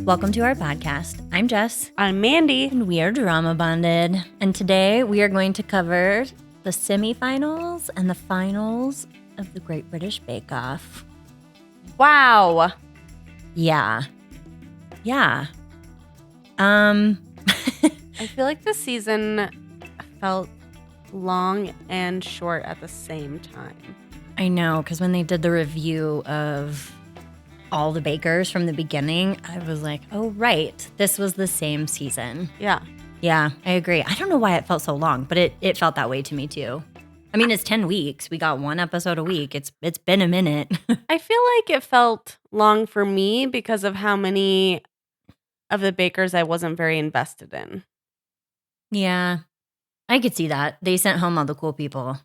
Welcome to our podcast. I'm Jess. I'm Mandy. And we are drama bonded. And today we are going to cover the semifinals and the finals of the Great British Bake Off. Wow. Yeah. I feel like this season felt long and short at the same time. I know, because when they did the review of all the bakers from the beginning, I was like, oh, right. This was the same season. Yeah. Yeah, I agree. I don't know why it felt so long, but it felt that way to me too. I mean, it's 10 weeks. We got one episode a week. It's been a minute. I feel like it felt long for me because of how many of the bakers I wasn't very invested in. Yeah, I could see that. They sent home all the cool people.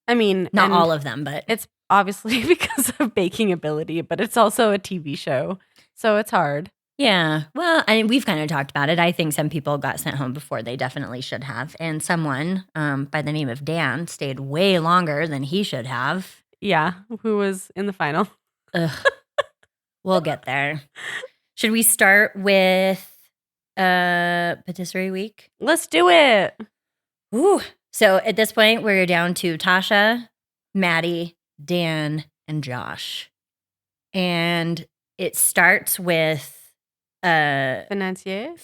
I mean, not all of them, but it's obviously because of baking ability, but it's also a TV show, so it's hard. Yeah, well, we've kind of talked about it. I think some people got sent home before they definitely should have. And someone by the name of Dan stayed way longer than he should have. Yeah, who was in the final. Ugh. We'll get there. Should we start with Patisserie week? Let's do it. Ooh. So at this point, we're down to Tasha, Matty, Dan, and Josh. And it starts with financier.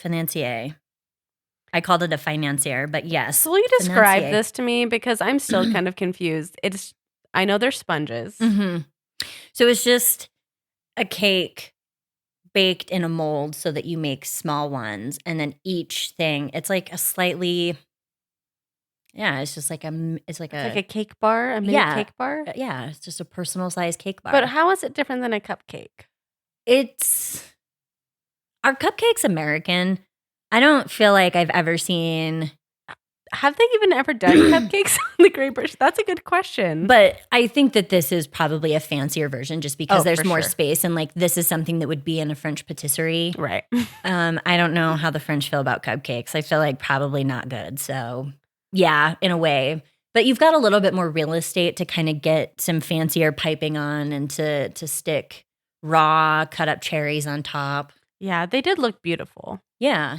I called it a financier, but yes. So will you describe this to me? Because I'm still kind of confused. I know they're sponges. Mm-hmm. So it's just a cake baked in a mold so that you make small ones. And then each thing, it's like a slightly... Yeah, it's just like it's like a cake bar, a mini cake bar. Yeah, it's just a personal size cake bar. But how is it different than a cupcake? Are cupcakes American? I don't feel like I've ever seen. Have they even ever done cupcakes on the Great British? That's a good question. But I think that this is probably a fancier version, just because there's more space, and like this is something that would be in a French patisserie, right? I don't know how the French feel about cupcakes. I feel like probably not good. So. Yeah, in a way. But you've got a little bit more real estate to kind of get some fancier piping on and to stick raw cut up cherries on top. Yeah, they did look beautiful. Yeah.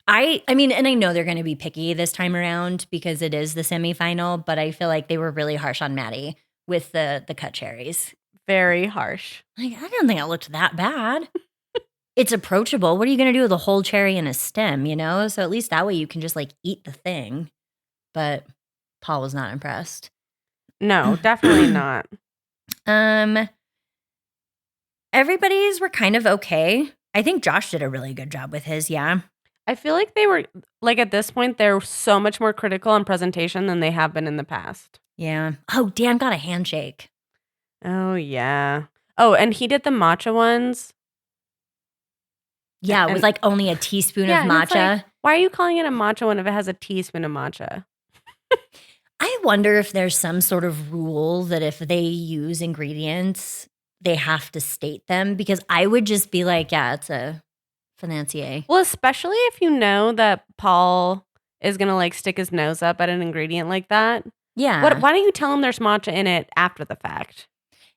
I mean, and I know they're going to be picky this time around because it is the semifinal, but I feel like they were really harsh on Matty with the cut cherries. Very harsh. Like, I don't think it looked that bad. It's approachable. What are you going to do with a whole cherry in a stem, you know? So at least that way you can just like eat the thing. But Paul was not impressed. No, definitely not. Everybody's were kind of okay. I think Josh did a really good job with his, yeah. I feel like they were, like at this point, they're so much more critical on presentation than they have been in the past. Yeah. Oh, Dan got a handshake. Oh, yeah. Oh, and he did the matcha ones. Yeah, with like only a teaspoon of matcha. Like, why are you calling it a matcha one if it has a teaspoon of matcha? I wonder if there's some sort of rule that if they use ingredients, they have to state them, because I would just be like, yeah, it's a financier. Well, especially if you know that Paul is going to like stick his nose up at an ingredient like that. Yeah. Why don't you tell him there's matcha in it after the fact?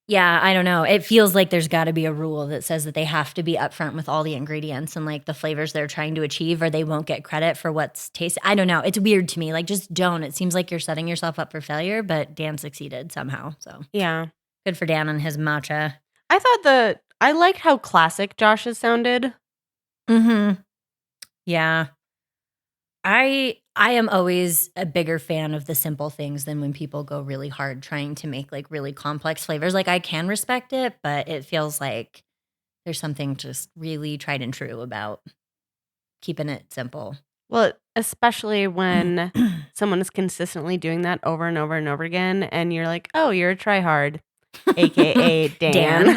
Yeah, I don't know. It feels like there's got to be a rule that says that they have to be upfront with all the ingredients and like the flavors they're trying to achieve, or they won't get credit for what's tasted. I don't know. It's weird to me. Like, just don't. It seems like you're setting yourself up for failure, but Dan succeeded somehow. So yeah, good for Dan and his matcha. I liked how classic Josh's sounded. Mm-hmm. Yeah. I am always a bigger fan of the simple things than when people go really hard trying to make like really complex flavors. Like, I can respect it, but it feels like there's something just really tried and true about keeping it simple. Well, especially when someone is consistently doing that over and over and over again, and you're like, oh, you're a tryhard, aka Dan.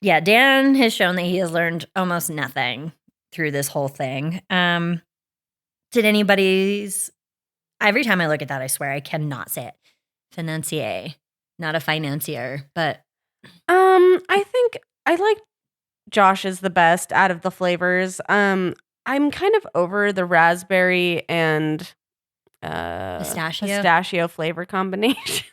Yeah, Dan has shown that he has learned almost nothing through this whole thing. Did every time I look at that, I swear I cannot say it. Financier, not a financier, but. I think I like Josh's the best out of the flavors. I'm kind of over the raspberry and pistachio flavor combination.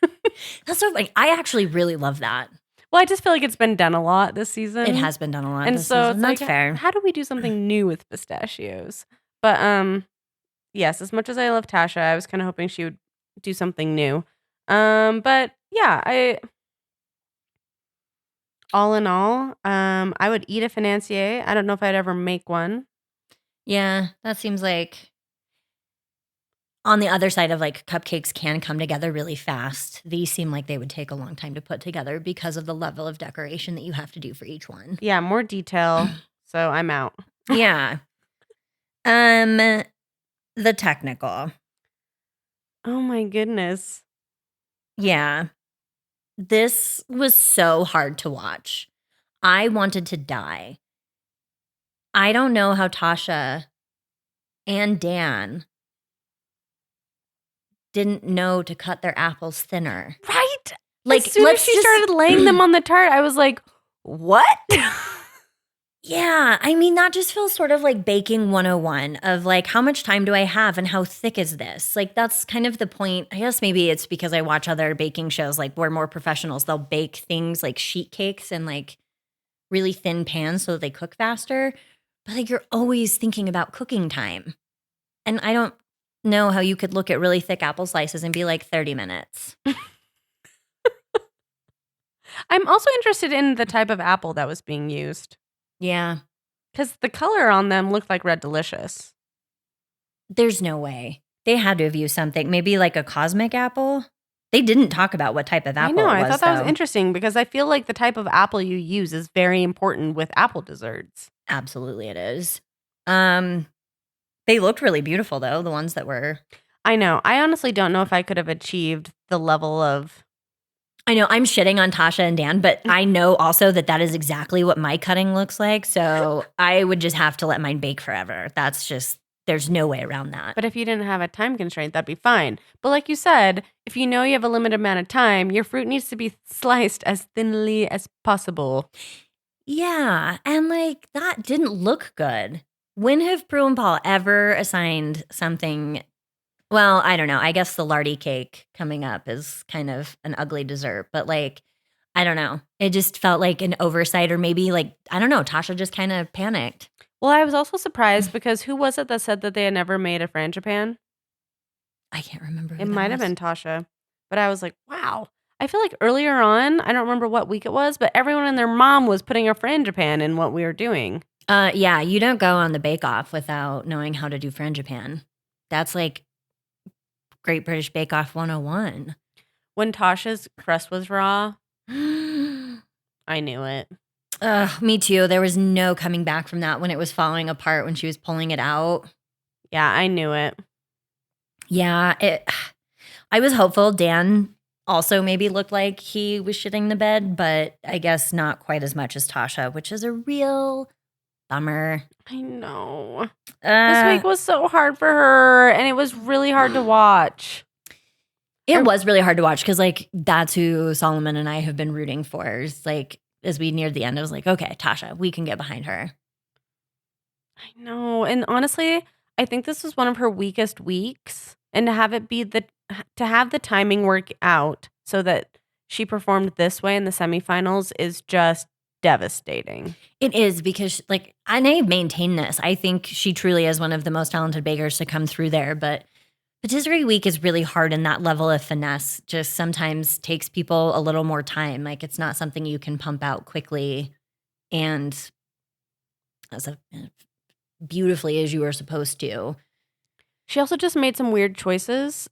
That's so funny. I actually really love that. Well, I just feel like it's been done a lot this season. It has been done a lot and this so season. it's That's like, fair. how do we do something new with pistachios? But yes, as much as I love Tasha, I was kind of hoping she would do something new. But yeah, all in all, I would eat a financier. I don't know if I'd ever make one. Yeah, that seems like on the other side of like cupcakes can come together really fast. These seem like they would take a long time to put together because of the level of decoration that you have to do for each one. Yeah, more detail. So I'm out. Yeah. The technical. Oh my goodness. Yeah. This was so hard to watch. I wanted to die. I don't know how Tasha and Dan didn't know to cut their apples thinner. Right? Like, as soon as she started laying them on the tart, I was like, what? Yeah, I mean, that just feels sort of like baking 101 of like, how much time do I have and how thick is this? Like, that's kind of the point. I guess maybe it's because I watch other baking shows, like where more professionals, they'll bake things like sheet cakes in like really thin pans so that they cook faster. But like, you're always thinking about cooking time. And I don't know how you could look at really thick apple slices and be like 30 minutes. I'm also interested in the type of apple that was being used. Yeah. Because the color on them looked like Red Delicious. There's no way. They had to have used something, maybe like a cosmic apple. They didn't talk about what type of apple it was. I thought that was interesting because I feel like the type of apple you use is very important with apple desserts. Absolutely it is. They looked really beautiful though, the ones that were. I know. I honestly don't know if I could have achieved the level of. I know I'm shitting on Tasha and Dan, but I know also that is exactly what my cutting looks like. So I would just have to let mine bake forever. That's just, there's no way around that. But if you didn't have a time constraint, that'd be fine. But like you said, if you know you have a limited amount of time, your fruit needs to be sliced as thinly as possible. Yeah. And like that didn't look good. When have Prue and Paul ever assigned something? Well, I don't know. I guess the lardy cake coming up is kind of an ugly dessert, but like, I don't know. It just felt like an oversight, or maybe like, I don't know. Tasha just kind of panicked. Well, I was also surprised because who was it that said that they had never made a frangipane? I can't remember. It might have been Tasha, but I was like, wow. I feel like earlier on, I don't remember what week it was, but everyone and their mom was putting a frangipane in what we were doing. Yeah, you don't go on the Bake Off without knowing how to do frangipane. That's like Great British Bake Off 101. When Tasha's crust was raw, I knew it. Me too. There was no coming back from that when it was falling apart when she was pulling it out. Yeah, I knew it. Yeah, I was hopeful Dan also maybe looked like he was shitting the bed, but I guess not quite as much as Tasha, which is a real bummer. I know. This week was so hard for her, and it was really hard to watch. It was really hard to watch because, like, that's who Solomon and I have been rooting for. It's like, as we neared the end, I was like, okay, Tasha, we can get behind her. I know. And honestly, I think this was one of her weakest weeks. And to have it be to have the timing work out so that she performed this way in the semifinals is just devastating. It is because, like, and I maintain this. I think she truly is one of the most talented bakers to come through there. But Patisserie Week is really hard, and that level of finesse just sometimes takes people a little more time. Like, it's not something you can pump out quickly and as beautifully as you were supposed to. She also just made some weird choices,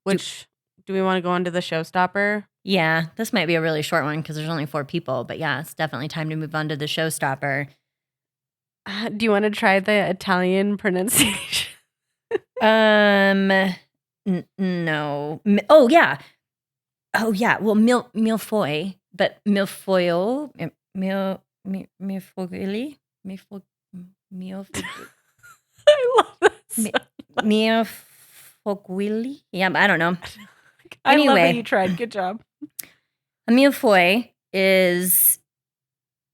which do we want to go on to the showstopper? Yeah, this might be a really short one because there's only 4 people, but yeah, it's definitely time to move on to the showstopper. Do you want to try the Italian pronunciation? No. Oh yeah. Well, milfoy, but milfoil, milfogili, I love this. Milfogili. Yeah, I don't know. I love that you tried. Good job. A milfoy is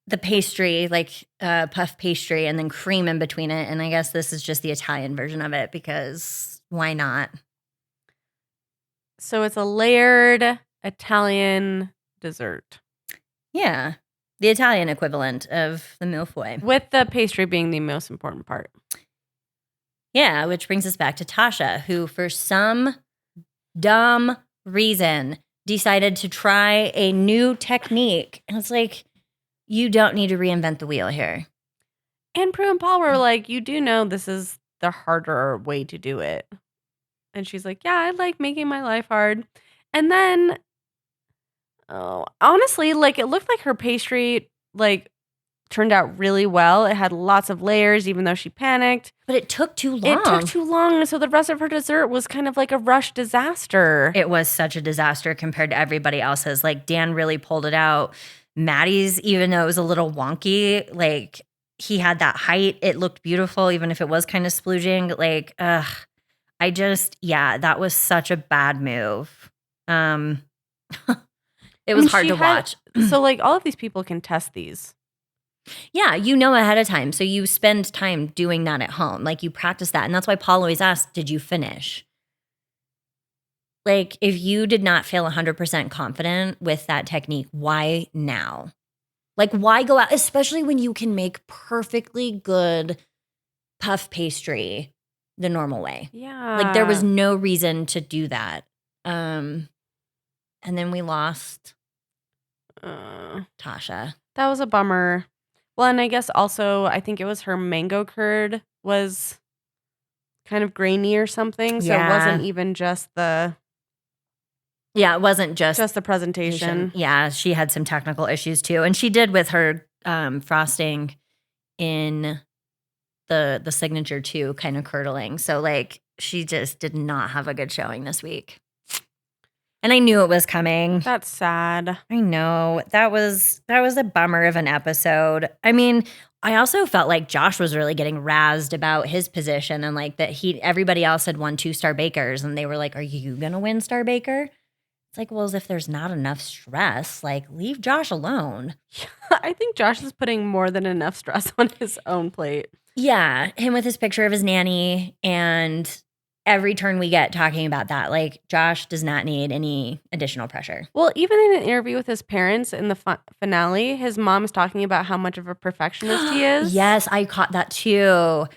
the pastry, like puff pastry, and then cream in between it. And I guess this is just the Italian version of it because why not? So it's a layered Italian dessert. Yeah. The Italian equivalent of the mille-feuille. With the pastry being the most important part. Yeah, which brings us back to Tasha, who for some dumb reason decided to try a new technique. And it's like, you don't need to reinvent the wheel here. And Prue and Paul were like, you do know this is the harder way to do it. And she's like, yeah, I like making my life hard. And then, honestly, like it looked like her pastry like turned out really well. It had lots of layers, even though she panicked. But it took too long. It took too long. So the rest of her dessert was kind of like a rush disaster. It was such a disaster compared to everybody else's. Like Dan really pulled it out. Matty's, even though it was a little wonky, like he had that height. It looked beautiful, even if it was kind of splooging. Like, that was such a bad move. It was hard to watch. So like all of these people can test these. Yeah, you know ahead of time. So you spend time doing that at home. Like you practice that. And that's why Paul always asks, did you finish? Like if you did not feel 100% confident with that technique, why now? Like why go out, especially when you can make perfectly good puff pastry the normal way. Yeah. Like there was no reason to do that. And then we lost Tasha. That was a bummer. Well, and I guess also, I think it was her mango curd was kind of grainy or something. So it wasn't even just the... Yeah, it wasn't just the presentation. Yeah, she had some technical issues too. And she did with her frosting in the signature too, kind of curdling. So like she just did not have a good showing this week. And I knew it was coming. That's sad. I know. That was a bummer of an episode. I mean, I also felt like Josh was really getting razzed about his position and like that everybody else had won 2-star bakers and they were like, are you going to win star baker? It's like, well, as if there's not enough stress, like leave Josh alone. I think Josh is putting more than enough stress on his own plate. Yeah. Him with his picture of his nanny and every turn we get talking about that, like Josh does not need any additional pressure. Well, even in an interview with his parents in the finale, his mom's talking about how much of a perfectionist he is. Yes, I caught that too.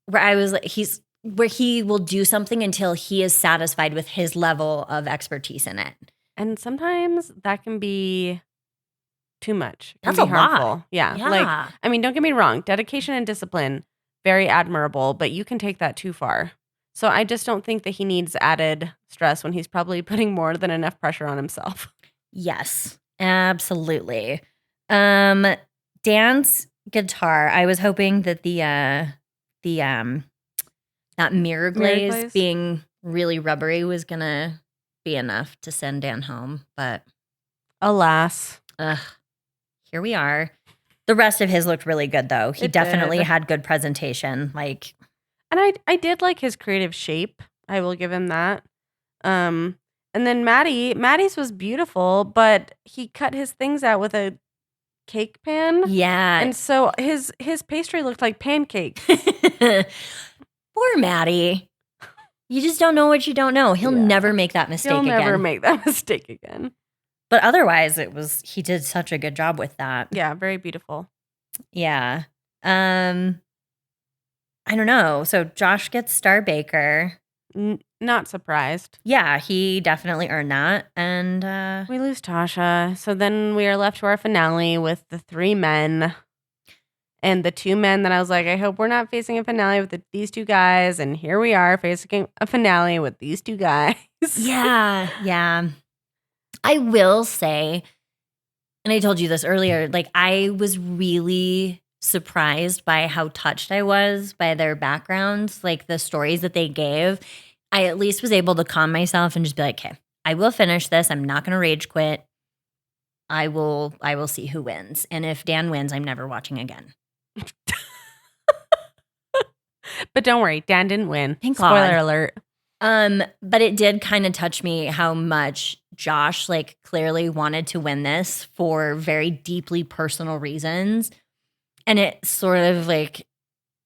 Where I was like, where he will do something until he is satisfied with his level of expertise in it. And sometimes that can be too much. That's a lot. Yeah. Like, I mean, don't get me wrong. Dedication and discipline, very admirable, but you can take that too far. So I just don't think that he needs added stress when he's probably putting more than enough pressure on himself. Yes, absolutely. Dan's guitar, I was hoping that that mirror glaze being really rubbery was going to be enough to send Dan home, but alas. Here we are. The rest of his looked really good though. He definitely had good presentation, like. And I did like his creative shape. I will give him that. And then Matty's was beautiful, but he cut his things out with a cake pan. Yeah. And so his pastry looked like pancakes. Poor Matty. You just don't know what you don't know. He'll never make that mistake again. He'll never make that mistake again. But otherwise, he did such a good job with that. Yeah, very beautiful. Yeah. I don't know. So Josh gets star baker. Not surprised. Yeah, he definitely earned that. And we lose Tasha. So then we are left to our finale with the 3 men. And the 2 men that I was like, I hope we're not facing a finale with these 2 guys. And here we are facing a finale with these 2 guys. Yeah. I will say, and I told you this earlier, like I was really surprised by how touched I was by their backgrounds, like the stories that they gave. I at least was able to calm myself and just be like, okay, I will finish this. I'm not going to rage quit. I will see who wins. And if Dan wins, I'm never watching again. But don't worry, Dan didn't win. Thank Spoiler God. alert. But it did kind of touch me how much Josh like clearly wanted to win this for very deeply personal reasons. And it sort of like,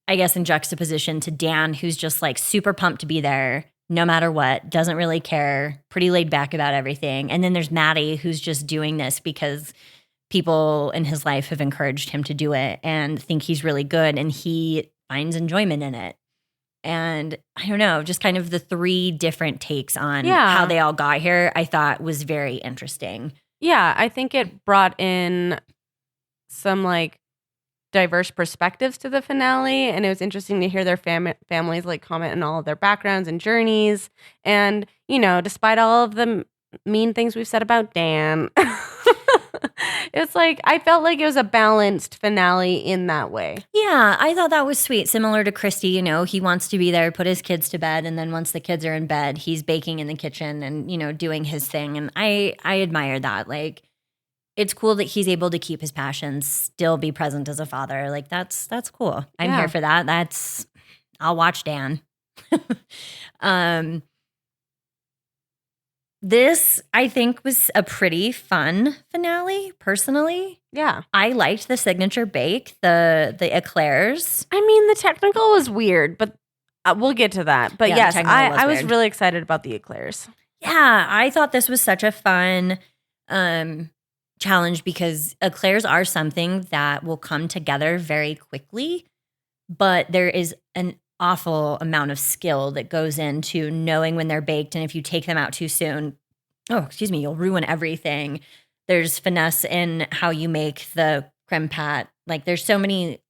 I guess in juxtaposition to Dan, who's just like super pumped to be there no matter what, doesn't really care, pretty laid back about everything. And then there's Matty, who's just doing this because people in his life have encouraged him to do it and think he's really good, and he finds enjoyment in it. And I don't know, just kind of the 3 different takes on how they all got here, I thought was very interesting. Yeah, I think it brought in some like diverse perspectives to the finale, and it was interesting to hear their families like comment on all of their backgrounds and journeys. And, you know, despite all of the mean things we've said about Dan, it's like I felt like it was a balanced finale in that way. Yeah, I thought that was sweet. Similar to Christy, you know, he wants to be there, put his kids to bed, and then once the kids are in bed, he's baking in the kitchen and, you know, doing his thing. And I admire that. Like, it's cool that he's able to keep his passions, still be present as a father. Like, that's cool. I'm here for that. I'll watch Dan. This, I think, was a pretty fun finale, personally. Yeah. I liked the signature bake, the eclairs. I mean, the technical was weird, but we'll get to that. But yes, I was really excited about the eclairs. Yeah, I thought this was such a fun challenge because eclairs are something that will come together very quickly, but there is an awful amount of skill that goes into knowing when they're baked, and if you take them out too soon, you'll ruin everything. There's finesse in how you make the creme pat. Like, there's so many.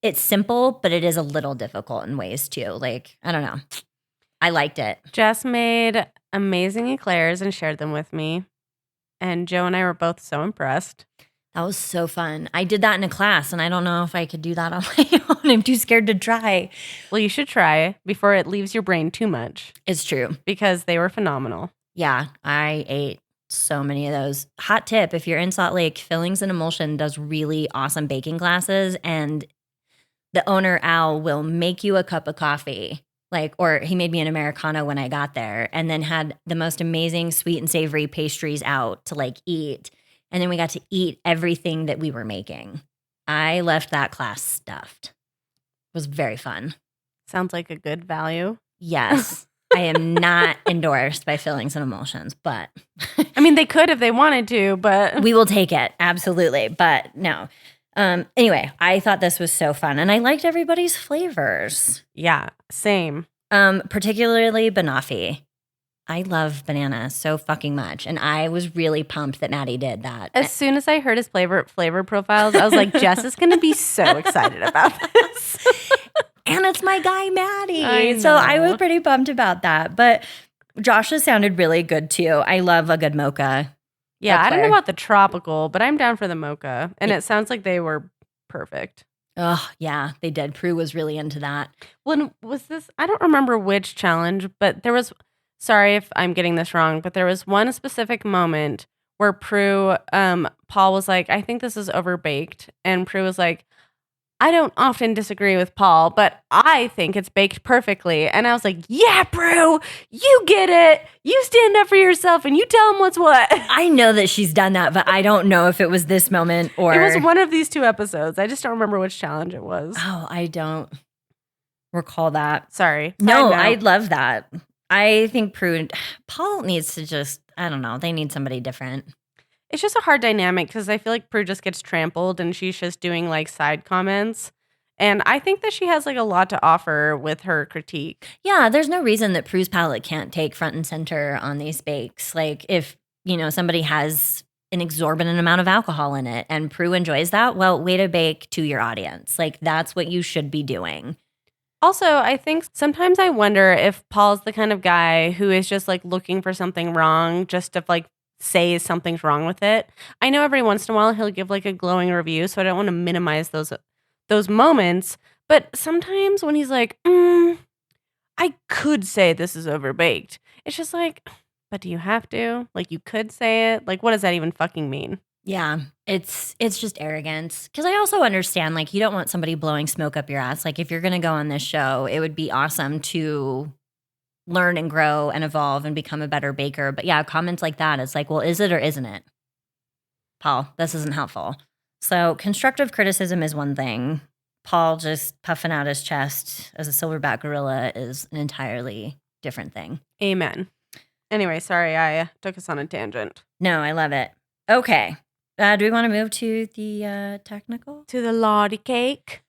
It's simple, but it is a little difficult in ways too. Like, I don't know. I liked it. Jess made amazing eclairs and shared them with me, and Joe and I were both so impressed. That was so fun. I did that in a class, and I don't know if I could do that on my own. I'm too scared to try. Well, you should try before it leaves your brain too much. It's true. Because they were phenomenal. Yeah, I ate so many of those. Hot tip, if you're in Salt Lake, Fillings and Emulsion does really awesome baking classes, and the owner, Al, will make you a cup of coffee. Or he made me an Americano when I got there, and then had the most amazing sweet and savory pastries out to eat. And then we got to eat everything that we were making. I left that class stuffed. It was very fun. Sounds like a good value. Yes. I am not endorsed by Fillings and Emulsions, but I mean, they could if they wanted to, but we will take it. Absolutely. But no. Anyway, I thought this was so fun, and I liked everybody's flavors. Yeah, same. Particularly banoffee. I love banana so fucking much, and I was really pumped that Matty did that. As soon as I heard his flavor profiles, I was like, Jess is going to be so excited about this. And it's my guy, Matty. So I was pretty pumped about that. But Josh's sounded really good, too. I love a good mocha. Yeah, I don't know about the tropical, but I'm down for the mocha. And it sounds like they were perfect. Oh, yeah, they did. Prue was really into that. When was this? I don't remember which challenge, but there was, sorry if I'm getting this wrong, but there was one specific moment where Prue, Paul was like, I think this is overbaked. And Prue was like, I don't often disagree with Paul, but I think it's baked perfectly. And I was like, yeah, Prue, you get it. You stand up for yourself and you tell him what's what. I know that she's done that, but I don't know if it was this moment or... It was one of these 2 episodes. I just don't remember which challenge it was. Oh, I don't recall that. Sorry. No, I love that. I think Paul needs to just, I don't know, they need somebody different. It's just a hard dynamic because I feel like Prue just gets trampled and she's just doing side comments. And I think that she has a lot to offer with her critique. Yeah, there's no reason that Prue's palate can't take front and center on these bakes. If, somebody has an exorbitant amount of alcohol in it and Prue enjoys that, well, way to bake to your audience. That's what you should be doing. Also, I think sometimes I wonder if Paul's the kind of guy who is just looking for something wrong just to say something's wrong with it. I know every once in a while he'll give a glowing review, so I don't want to minimize those moments. But sometimes when he's like, I could say this is overbaked. It's just but do you have to? You could say it. What does that even fucking mean? Yeah, it's just arrogance. Because I also understand, you don't want somebody blowing smoke up your ass. If you're going to go on this show, it would be awesome to learn and grow and evolve and become a better baker. But yeah, comments like that, it's well, is it or isn't it? Paul, this isn't helpful. So constructive criticism is one thing. Paul just puffing out his chest as a silverback gorilla is an entirely different thing. Amen. Anyway, sorry, I took us on a tangent. No, I love it. Okay. Do we want to move to the technical? To the lardy cake.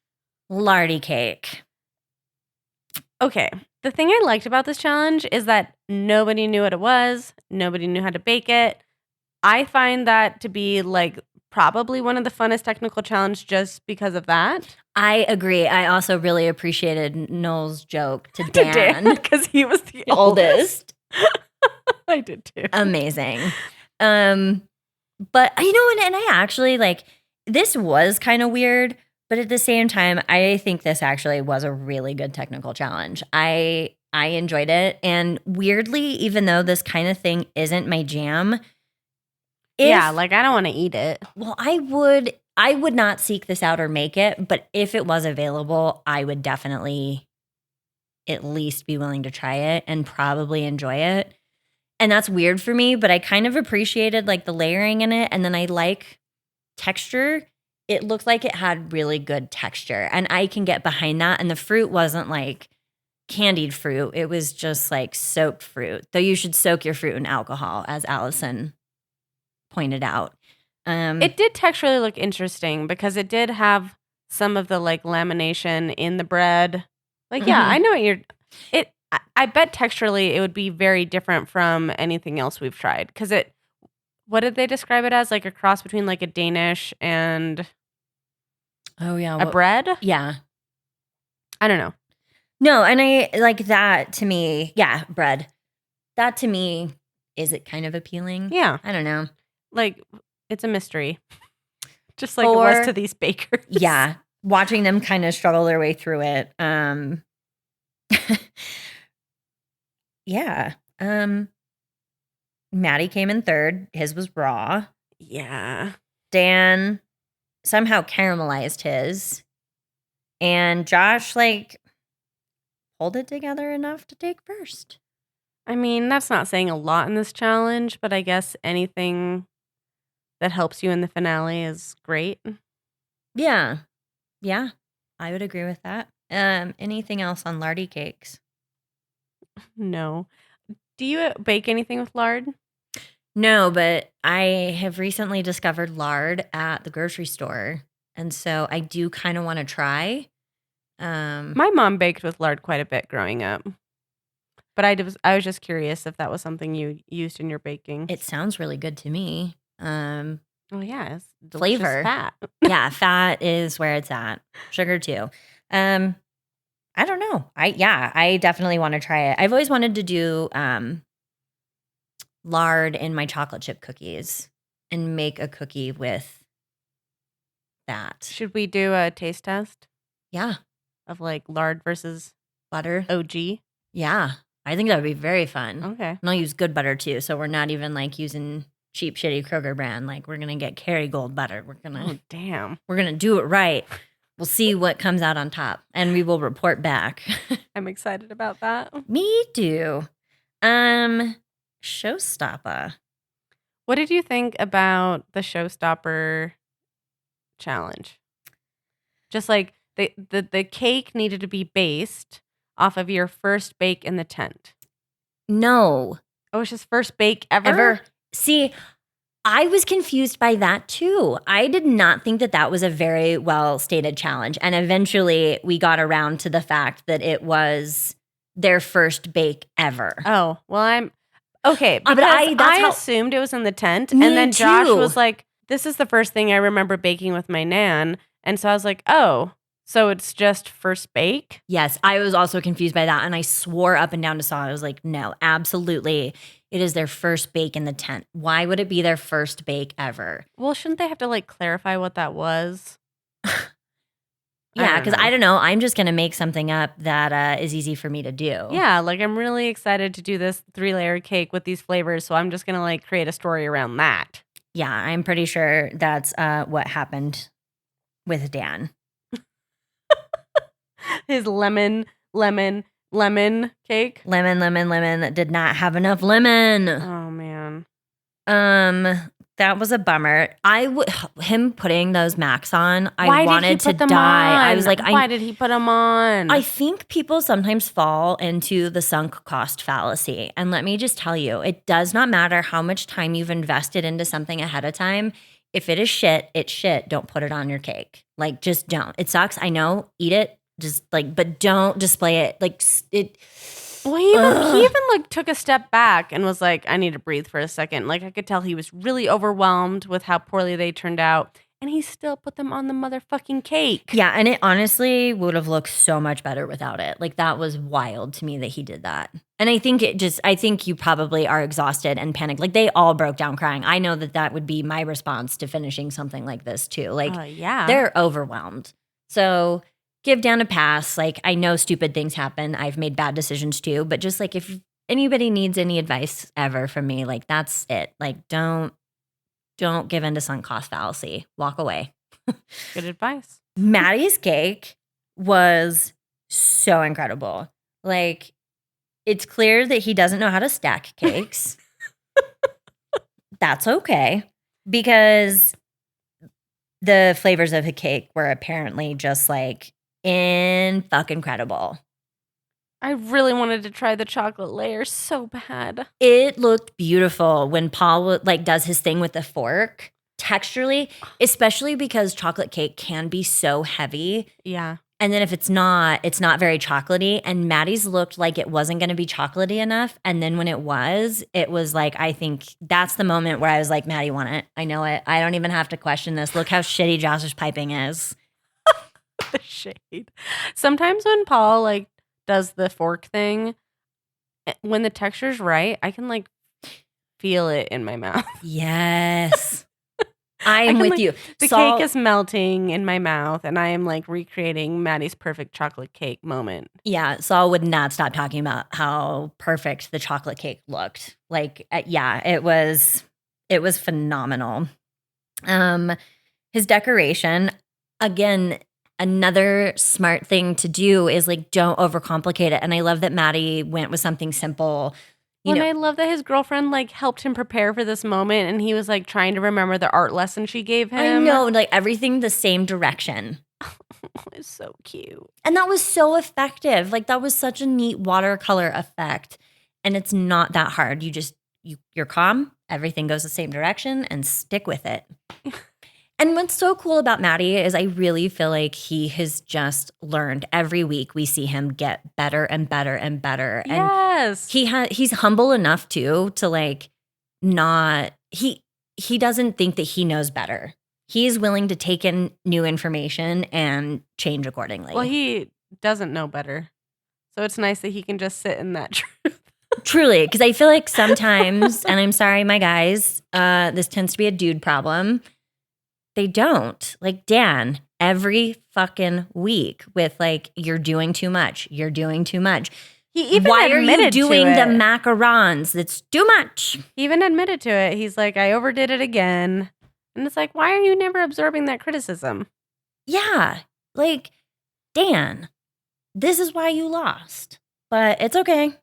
Lardy cake. Okay. The thing I liked about this challenge is that nobody knew what it was. Nobody knew how to bake it. I find that to be like probably one of the funnest technical challenges just because of that. I agree. I also really appreciated Noel's joke to Dan because he was the oldest. I did too. Amazing. But you know, and I actually like this was kind of weird, but at the same time, I think this actually was a really good technical challenge. I enjoyed it, and weirdly, even though this kind of thing isn't my jam, like I don't want to eat it. Well, I would not seek this out or make it, but if it was available, I would definitely at least be willing to try it and probably enjoy it. And that's weird for me, but I kind of appreciated like the layering in it. And then I like texture. It looked like it had really good texture, and I can get behind that. And the fruit wasn't like candied fruit. It was just like soaked fruit, though you should soak your fruit in alcohol, as Allison pointed out. It did texturally look interesting because it did have some of the like lamination in the bread. Like, yeah, I know what I bet texturally it would be very different from anything else we've tried. Because what did they describe it as? Like a cross between like a Danish and a bread? Yeah. I don't know. No, and I like that to me. Yeah, bread. That to me, is it kind of appealing? Yeah. I don't know. Like, it's a mystery. Just like it was to these bakers. Yeah. Watching them kind of struggle their way through it. Yeah. Matty came in third. His was raw. Yeah. Dan somehow caramelized his. And Josh, like, pulled it together enough to take first. I mean, that's not saying a lot in this challenge, but I guess anything that helps you in the finale is great. Yeah. Yeah. I would agree with that. Anything else on lardy cakes? No. Do you bake anything with lard? No, but I have recently discovered lard at the grocery store. And so I do kind of want to try. My mom baked with lard quite a bit growing up. But I was just curious if that was something you used in your baking. It sounds really good to me. Oh yeah, it's flavor. Fat. Yeah, fat is where it's at. Sugar too. I don't know. I definitely want to try it. I've always wanted to do lard in my chocolate chip cookies and make a cookie with that. Should we do a taste test? Yeah. Of like lard versus butter. OG? Yeah. I think that would be very fun. Okay. And I'll use good butter too. So we're not even like using cheap, shitty Kroger brand. Like we're going to get Kerrygold butter. We're going to. Oh, damn. We're going to do it right. We'll see what comes out on top and we will report back. I'm excited about that. Me too. Showstopper. What did you think about the Showstopper challenge? Just like the cake needed to be based off of your first bake in the tent. No. Oh, it's just first bake ever? See, I was confused by that too. I did not think that was a very well stated challenge. And eventually we got around to the fact that it was their first bake ever. Oh, well, I'm okay. Because I assumed it was in the tent. And then Josh was like, this is the first thing I remember baking with my nan. And so I was like, oh, so it's just first bake? Yes, I was also confused by that. And I swore up and down to Saw. I was like, no, absolutely. It is their first bake in the tent. Why would it be their first bake ever? Well, shouldn't they have to like clarify what that was? Yeah, because I don't know. I'm just going to make something up that is easy for me to do. Yeah, like I'm really excited to do this 3-layer cake with these flavors. So I'm just going to like create a story around that. Yeah, I'm pretty sure that's what happened with Dan. His lemon cake. Lemon did not have enough lemon. Oh man. That was a bummer. Him putting those Macs on, I wanted to die. I was like, why did he put them on? I think people sometimes fall into the sunk cost fallacy. And let me just tell you, it does not matter how much time you've invested into something ahead of time. if it is shit, it's shit. Don't put it on your cake. Like, just don't. It sucks. I know. Eat it. Just like, but don't display it. Like, it. Well, he even like took a step back and was like, I need to breathe for a second. Like, I could tell he was really overwhelmed with how poorly they turned out. And he still put them on the motherfucking cake. Yeah, and it honestly would have looked so much better without it. Like, that was wild to me that he did that. And I think you probably are exhausted and panicked. Like, they all broke down crying. I know that would be my response to finishing something like this too. Like, yeah, they're overwhelmed. So give Dan a pass. Like, I know stupid things happen. I've made bad decisions too. But just like, if anybody needs any advice ever from me, like, that's it. Like, don't give in to sunk cost fallacy. Walk away. Good advice. Matty's cake was so incredible. Like, it's clear that he doesn't know how to stack cakes. That's okay, because the flavors of the cake were apparently just like incredible. I really wanted to try the chocolate layer so bad. It looked beautiful when Paul like does his thing with the fork. Texturally, especially because chocolate cake can be so heavy. Yeah. And then if it's not very chocolatey. And Matty's looked like it wasn't going to be chocolatey enough. And then when it was like, I think that's the moment where I was like, Matty won it. I know it. I don't even have to question this. Look how shitty Josh's piping is. The shade. Sometimes when Paul like does the fork thing, when the texture's right, I can like feel it in my mouth. Yes. I am with you. The cake is melting in my mouth, and I am like recreating Matty's perfect chocolate cake moment. Yeah, Saul would not stop talking about how perfect the chocolate cake looked. Like, yeah, it was phenomenal. His decoration, again, another smart thing to do is like, don't overcomplicate it. And I love that Matty went with something simple. And I love that his girlfriend like helped him prepare for this moment, and he was like trying to remember the art lesson she gave him. I know, like everything the same direction. It's so cute. And that was so effective. Like, that was such a neat watercolor effect. And it's not that hard. You're calm, everything goes the same direction, and stick with it. And what's so cool about Matty is I really feel like he has just learned. Every week we see him get better and better and better. Yes. And he's humble enough too to like not he doesn't think that he knows better. He's willing to take in new information and change accordingly. Well, he doesn't know better. So it's nice that he can just sit in that truth. Truly, because I feel like sometimes, and I'm sorry, my guys, this tends to be a dude problem. They don't. Like Dan, every fucking week with like, you're doing too much. You're doing too much. He even Why are you admitted doing to it. the macarons? That's too much. He even admitted to it. He's like, I overdid it again. And it's like, why are you never absorbing that criticism? Yeah. Like, Dan, this is why you lost. But it's okay.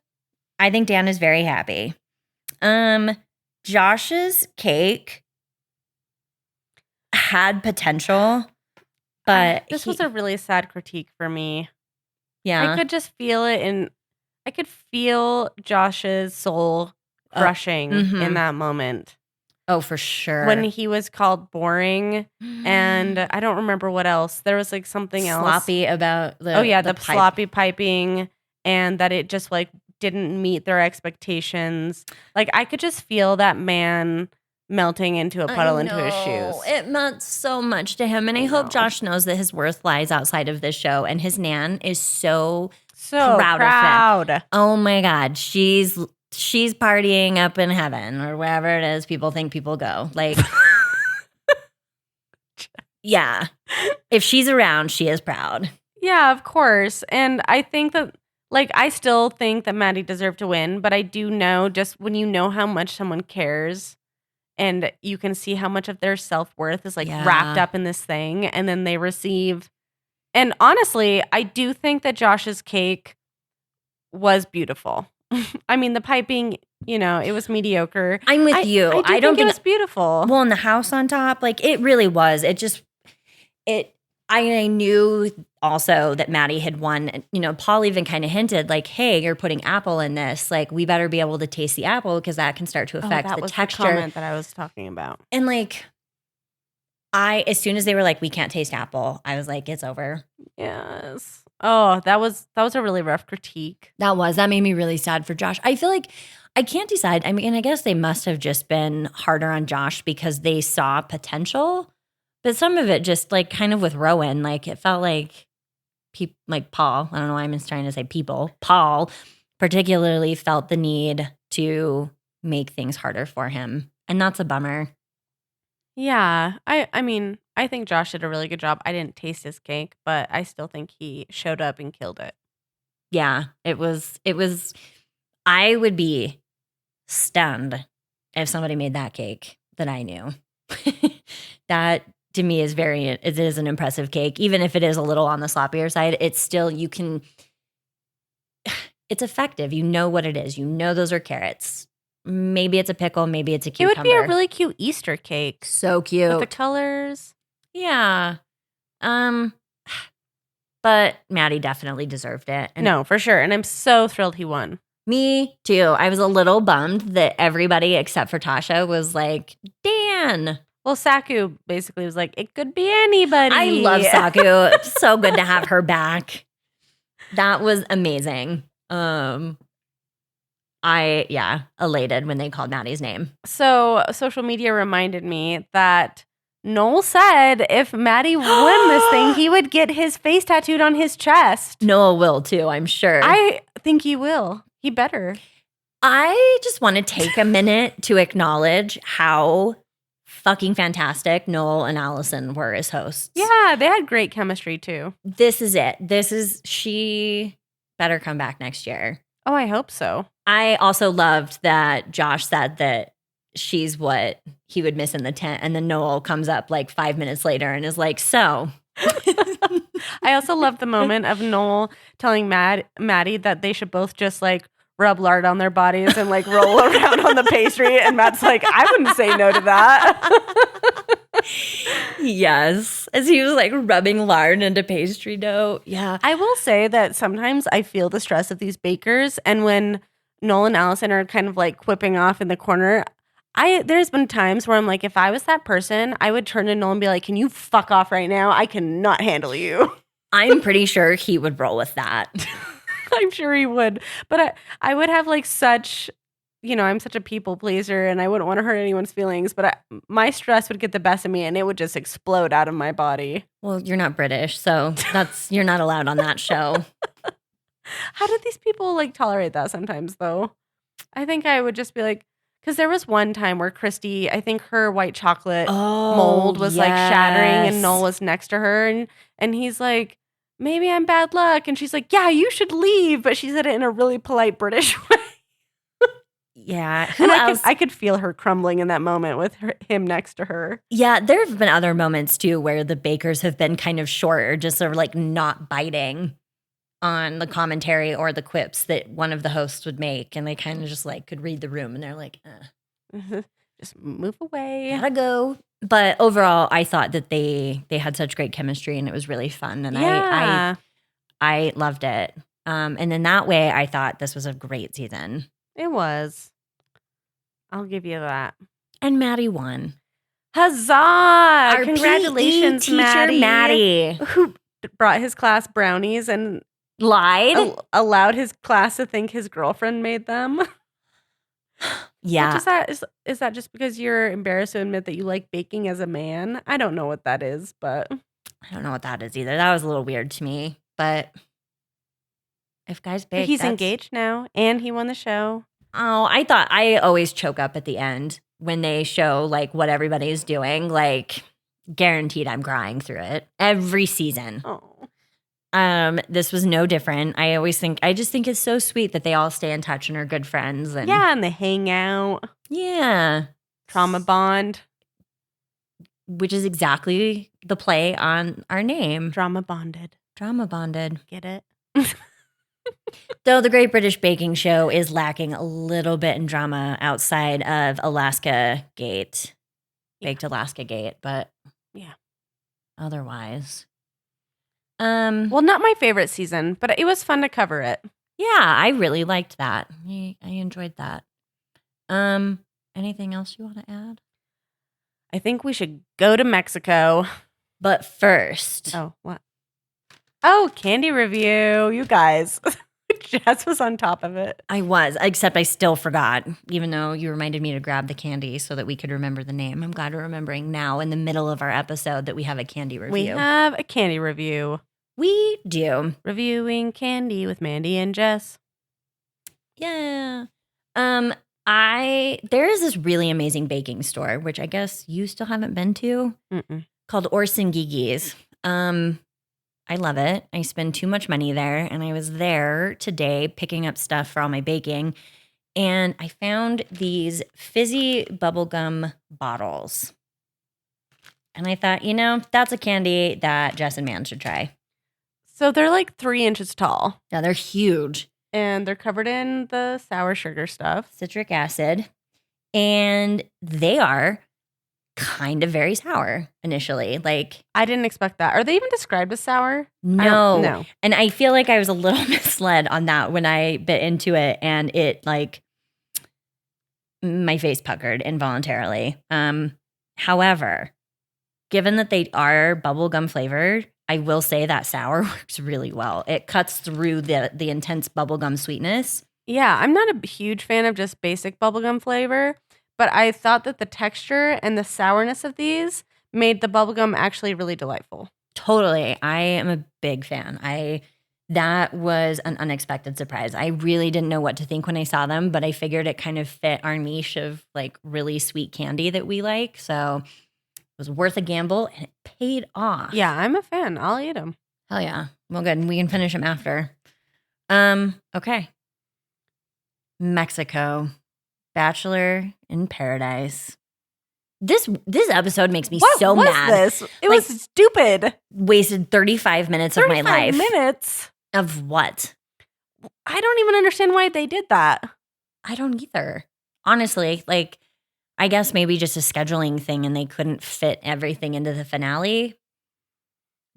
I think Dan is very happy. Josh's cake had potential, but this was a really sad critique for me. Yeah. I could just feel it, and I could feel Josh's soul crushing in that moment. Oh, for sure. When he was called boring, and I don't remember what else. There was like something else. Sloppy about the sloppy piping, and that it just like didn't meet their expectations. Like, I could just feel that man melting into a puddle into his shoes. It meant so much to him. And I hope Josh knows that his worth lies outside of this show. And his nan is so proud of him. Oh my God. She's partying up in heaven or wherever it is people think people go. Like, yeah. If she's around, she is proud. Yeah, of course. And I think that, like, I still think that Matty deserved to win. But I do know, just when you know how much someone cares, and you can see how much of their self-worth is like wrapped up in this thing, and then they receive. And honestly, I do think that Josh's cake was beautiful. I mean, the piping, it was mediocre. I'm with you. I don't think it was beautiful. Well, and the house on top, like it really was. I knew also that Matty had won. Paul even kind of hinted like, hey, you're putting apple in this. Like, we better be able to taste the apple because that can start to affect the texture. The comment that I was talking about. And like, As soon as they were like, we can't taste apple, I was like, it's over. Yes. Oh, that was a really rough critique. That made me really sad for Josh. I feel like I can't decide. I mean, I guess they must have just been harder on Josh because they saw potential, but some of it just like kind of with Rowan, like it felt like like Paul. I don't know why I'm trying to say people. Paul particularly felt the need to make things harder for him, and that's a bummer. Yeah. I mean, I think Josh did a really good job. I didn't taste his cake, but I still think he showed up and killed it. Yeah, it was. I would be stunned if somebody made that cake that I knew. That to me is it is an impressive cake. Even if it is a little on the sloppier side, it's still, it's effective. You know what it is. You know those are carrots. Maybe it's a pickle, maybe it's a It cucumber. would be a really cute Easter cake So cute. with the colors. Yeah. But Matty definitely deserved it. And No, for sure. And I'm so thrilled he won. me too. I was a little bummed that everybody except for Tasha was like, Dan. Well, Saku basically was like, it could be anybody. I love Saku. So good to have her back. That was amazing. Elated when they called Matty's name. So social media reminded me that Noel said if Matty won this thing, he would get his face tattooed on his chest. Noel will too, I'm sure. I think he will. He better. I just want to take a minute to acknowledge how fucking fantastic Noel and Allison were as hosts. Yeah, they had great chemistry too. This is it. She better come back next year. Oh, I hope so. I also loved that Josh said that she's what he would miss in the tent. And then Noel comes up like 5 minutes later and is like, so. I also love the moment of Noel telling Matty that they should both just like rub lard on their bodies and like roll around on the pastry. And Matt's like, I wouldn't say no to that. Yes. As he was like rubbing lard into pastry dough. Yeah. I will say that sometimes I feel the stress of these bakers. And when Noel and Allison are kind of like quipping off in the corner, there's been times where I'm like, if I was that person, I would turn to Noel and be like, can you fuck off right now? I cannot handle you. I'm pretty sure he would roll with that. I'm sure he would. But I would have like such, I'm such a people pleaser and I wouldn't want to hurt anyone's feelings, but my stress would get the best of me and it would just explode out of my body. Well, you're not British, so you're not allowed on that show. How did these people like tolerate that sometimes though? I think I would just be like, because there was one time where Christy, I think her white chocolate mold was like shattering and Noel was next to her and he's like, maybe I'm bad luck. And she's like, yeah, you should leave. But she said it in a really polite British way. Yeah. Who else? I could feel her crumbling in that moment with him next to her. Yeah, there have been other moments too where the bakers have been kind of short or just sort of like not biting on the commentary or the quips that one of the hosts would make. And they kind of just like could read the room and they're like, just move away. Gotta go. But overall, I thought that they had such great chemistry and it was really fun. And I loved it. And in that way, I thought this was a great season. It was. I'll give you that. And Matty won. Huzzah! Our Congratulations, PE teacher, Matty. Who brought his class brownies and lied? Allowed his class to think his girlfriend made them. Yeah. Is that just because you're embarrassed to admit that you like baking as a man? I don't know what that is, but I don't know what that is either. That was a little weird to me. But if guys bake, he's engaged now and he won the show. Oh, I always choke up at the end when they show like what everybody is doing. Like guaranteed I'm crying through it every season. Oh. This was no different. I just think it's so sweet that they all stay in touch and are good friends. And and they hang out. Yeah. Trauma bond. Which is exactly the play on our name. Drama bonded. Get it? Though the Great British Baking Show is lacking a little bit in drama outside of Alaska Gate. Baked Alaska Gate, but yeah. Otherwise. Well, not my favorite season, but it was fun to cover it. Yeah, I really liked that. I enjoyed that. Anything else you want to add? I think we should go to Mexico. But first, Oh, what? Oh, candy review. You guys. Jess was on top of it. I was, except I still forgot, even though you reminded me to grab the candy so that we could remember the name. I'm glad we're remembering now in the middle of our episode that we have a candy review. We have a candy review. We do. Reviewing candy with Mandy and Jess. Yeah. There is this really amazing baking store, which I guess you still haven't been to, called Orson Gigi's. I love it. I spend too much money there, and I was there today picking up stuff for all my baking, and I found these fizzy bubblegum bottles. And I thought, that's a candy that Jess and Man should try. So they're like 3 inches tall. Yeah, they're huge. And they're covered in the sour sugar stuff. Citric acid. And they are kind of very sour initially. Like, I didn't expect that. Are they even described as sour? No. No. And I feel like I was a little misled on that when I bit into it, and it my face puckered involuntarily. However, given that they are bubblegum flavored, I will say that sour works really well. It cuts through the intense bubblegum sweetness. Yeah, I'm not a huge fan of just basic bubblegum flavor, but I thought that the texture and the sourness of these made the bubblegum actually really delightful. Totally. I am a big fan. That was an unexpected surprise. I really didn't know what to think when I saw them, but I figured it kind of fit our niche of like really sweet candy that we like. So it was worth a gamble, and it paid off. Yeah, I'm a fan. I'll eat them. Hell yeah. Well, good. We can finish them after. Okay. Mexico. Bachelor in Paradise. This episode makes me so mad. What was this? It was stupid. Wasted 35 minutes of my life. 35 minutes? Of what? I don't even understand why they did that. I don't either. Honestly, I guess maybe just a scheduling thing and they couldn't fit everything into the finale.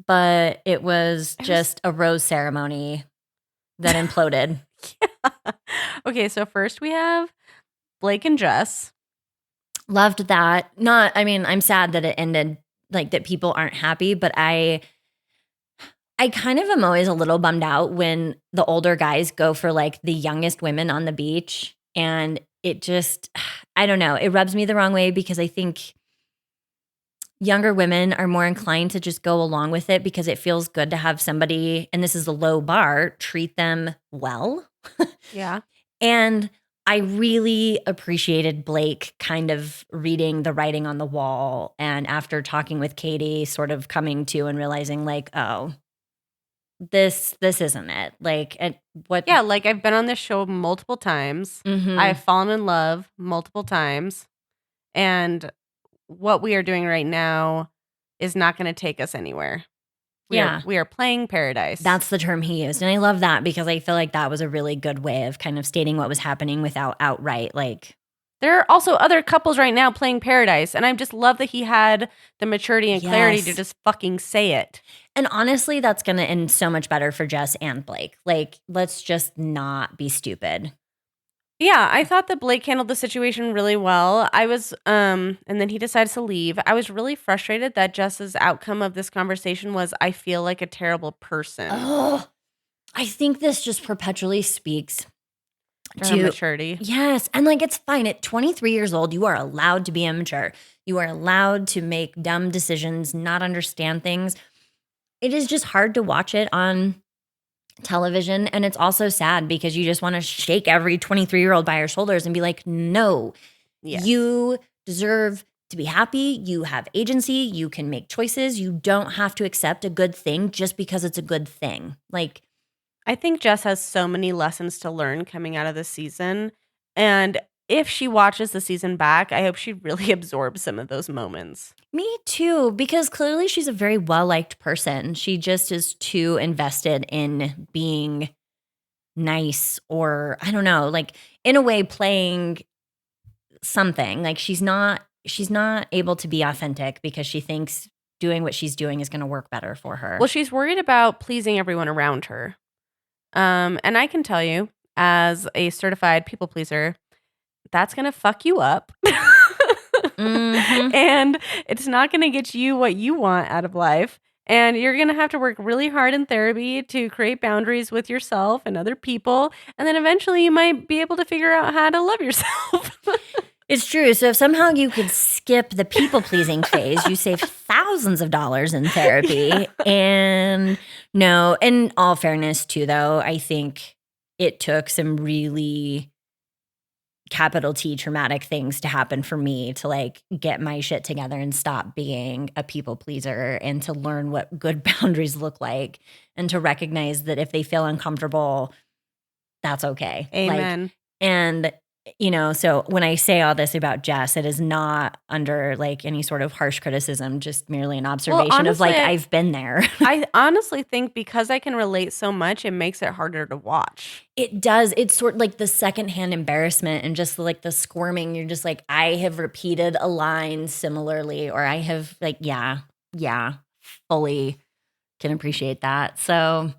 But it was just a rose ceremony that imploded. Yeah. Okay, so first we have Blake and Jess. Loved that. I'm sad that it ended, that people aren't happy, but I kind of am always a little bummed out when the older guys go for the youngest women on the beach, and it just, I don't know, it rubs me the wrong way because I think younger women are more inclined to just go along with it because it feels good to have somebody, and this is a low bar, treat them well. Yeah. And I really appreciated Blake kind of reading the writing on the wall, and after talking with Katie, sort of coming to and realizing oh, this isn't it. Yeah, I've been on this show multiple times. Mm-hmm. I've fallen in love multiple times. And what we are doing right now is not going to take us anywhere. We are playing paradise. That's the term he used. And I love that because I feel like that was a really good way of kind of stating what was happening without outright there are also other couples right now playing paradise. And I just love that he had the maturity and clarity to just fucking say it. And honestly, that's going to end so much better for Jess and Blake. Let's just not be stupid. Yeah, I thought that Blake handled the situation really well. I was, and then he decides to leave. I was really frustrated that Jess's outcome of this conversation was, I feel like a terrible person. Oh, I think this just perpetually speaks to maturity. Yes. And it's fine. At 23 years old, you are allowed to be immature. You are allowed to make dumb decisions, not understand things. It is just hard to watch it on television, and it's also sad because you just want to shake every 23-year-old by her shoulders and be like, no, you deserve to be happy. You have agency. You can make choices. You don't have to accept a good thing just because it's a good thing. I think Jess has so many lessons to learn coming out of this season, and if she watches the season back, I hope she really absorbs some of those moments. Me too, because clearly she's a very well-liked person. She just is too invested in being nice, or I don't know, in a way playing something. She's not able to be authentic because she thinks doing what she's doing is going to work better for her. Well, she's worried about pleasing everyone around her. And I can tell you, as a certified people pleaser, that's going to fuck you up. Mhm. And it's not going to get you what you want out of life. And you're going to have to work really hard in therapy to create boundaries with yourself and other people. And then eventually you might be able to figure out how to love yourself. It's true. So if somehow you could skip the people-pleasing phase, you save thousands of dollars in therapy. Yeah. And no, in all fairness too, though, I think it took some really capital T traumatic things to happen for me to like get my shit together and stop being a people pleaser and to learn what good boundaries look like and to recognize that if they feel uncomfortable, that's okay. Amen. Like, and so when I say all this about Jess, it is not under like any sort of harsh criticism, just merely an observation of like, honestly, I've been there. I honestly think because I can relate so much, it makes it harder to watch. It does. It's sort of like the secondhand embarrassment and just like the squirming. You're just like, I have repeated a line similarly, or I have like, yeah, fully can appreciate that. So,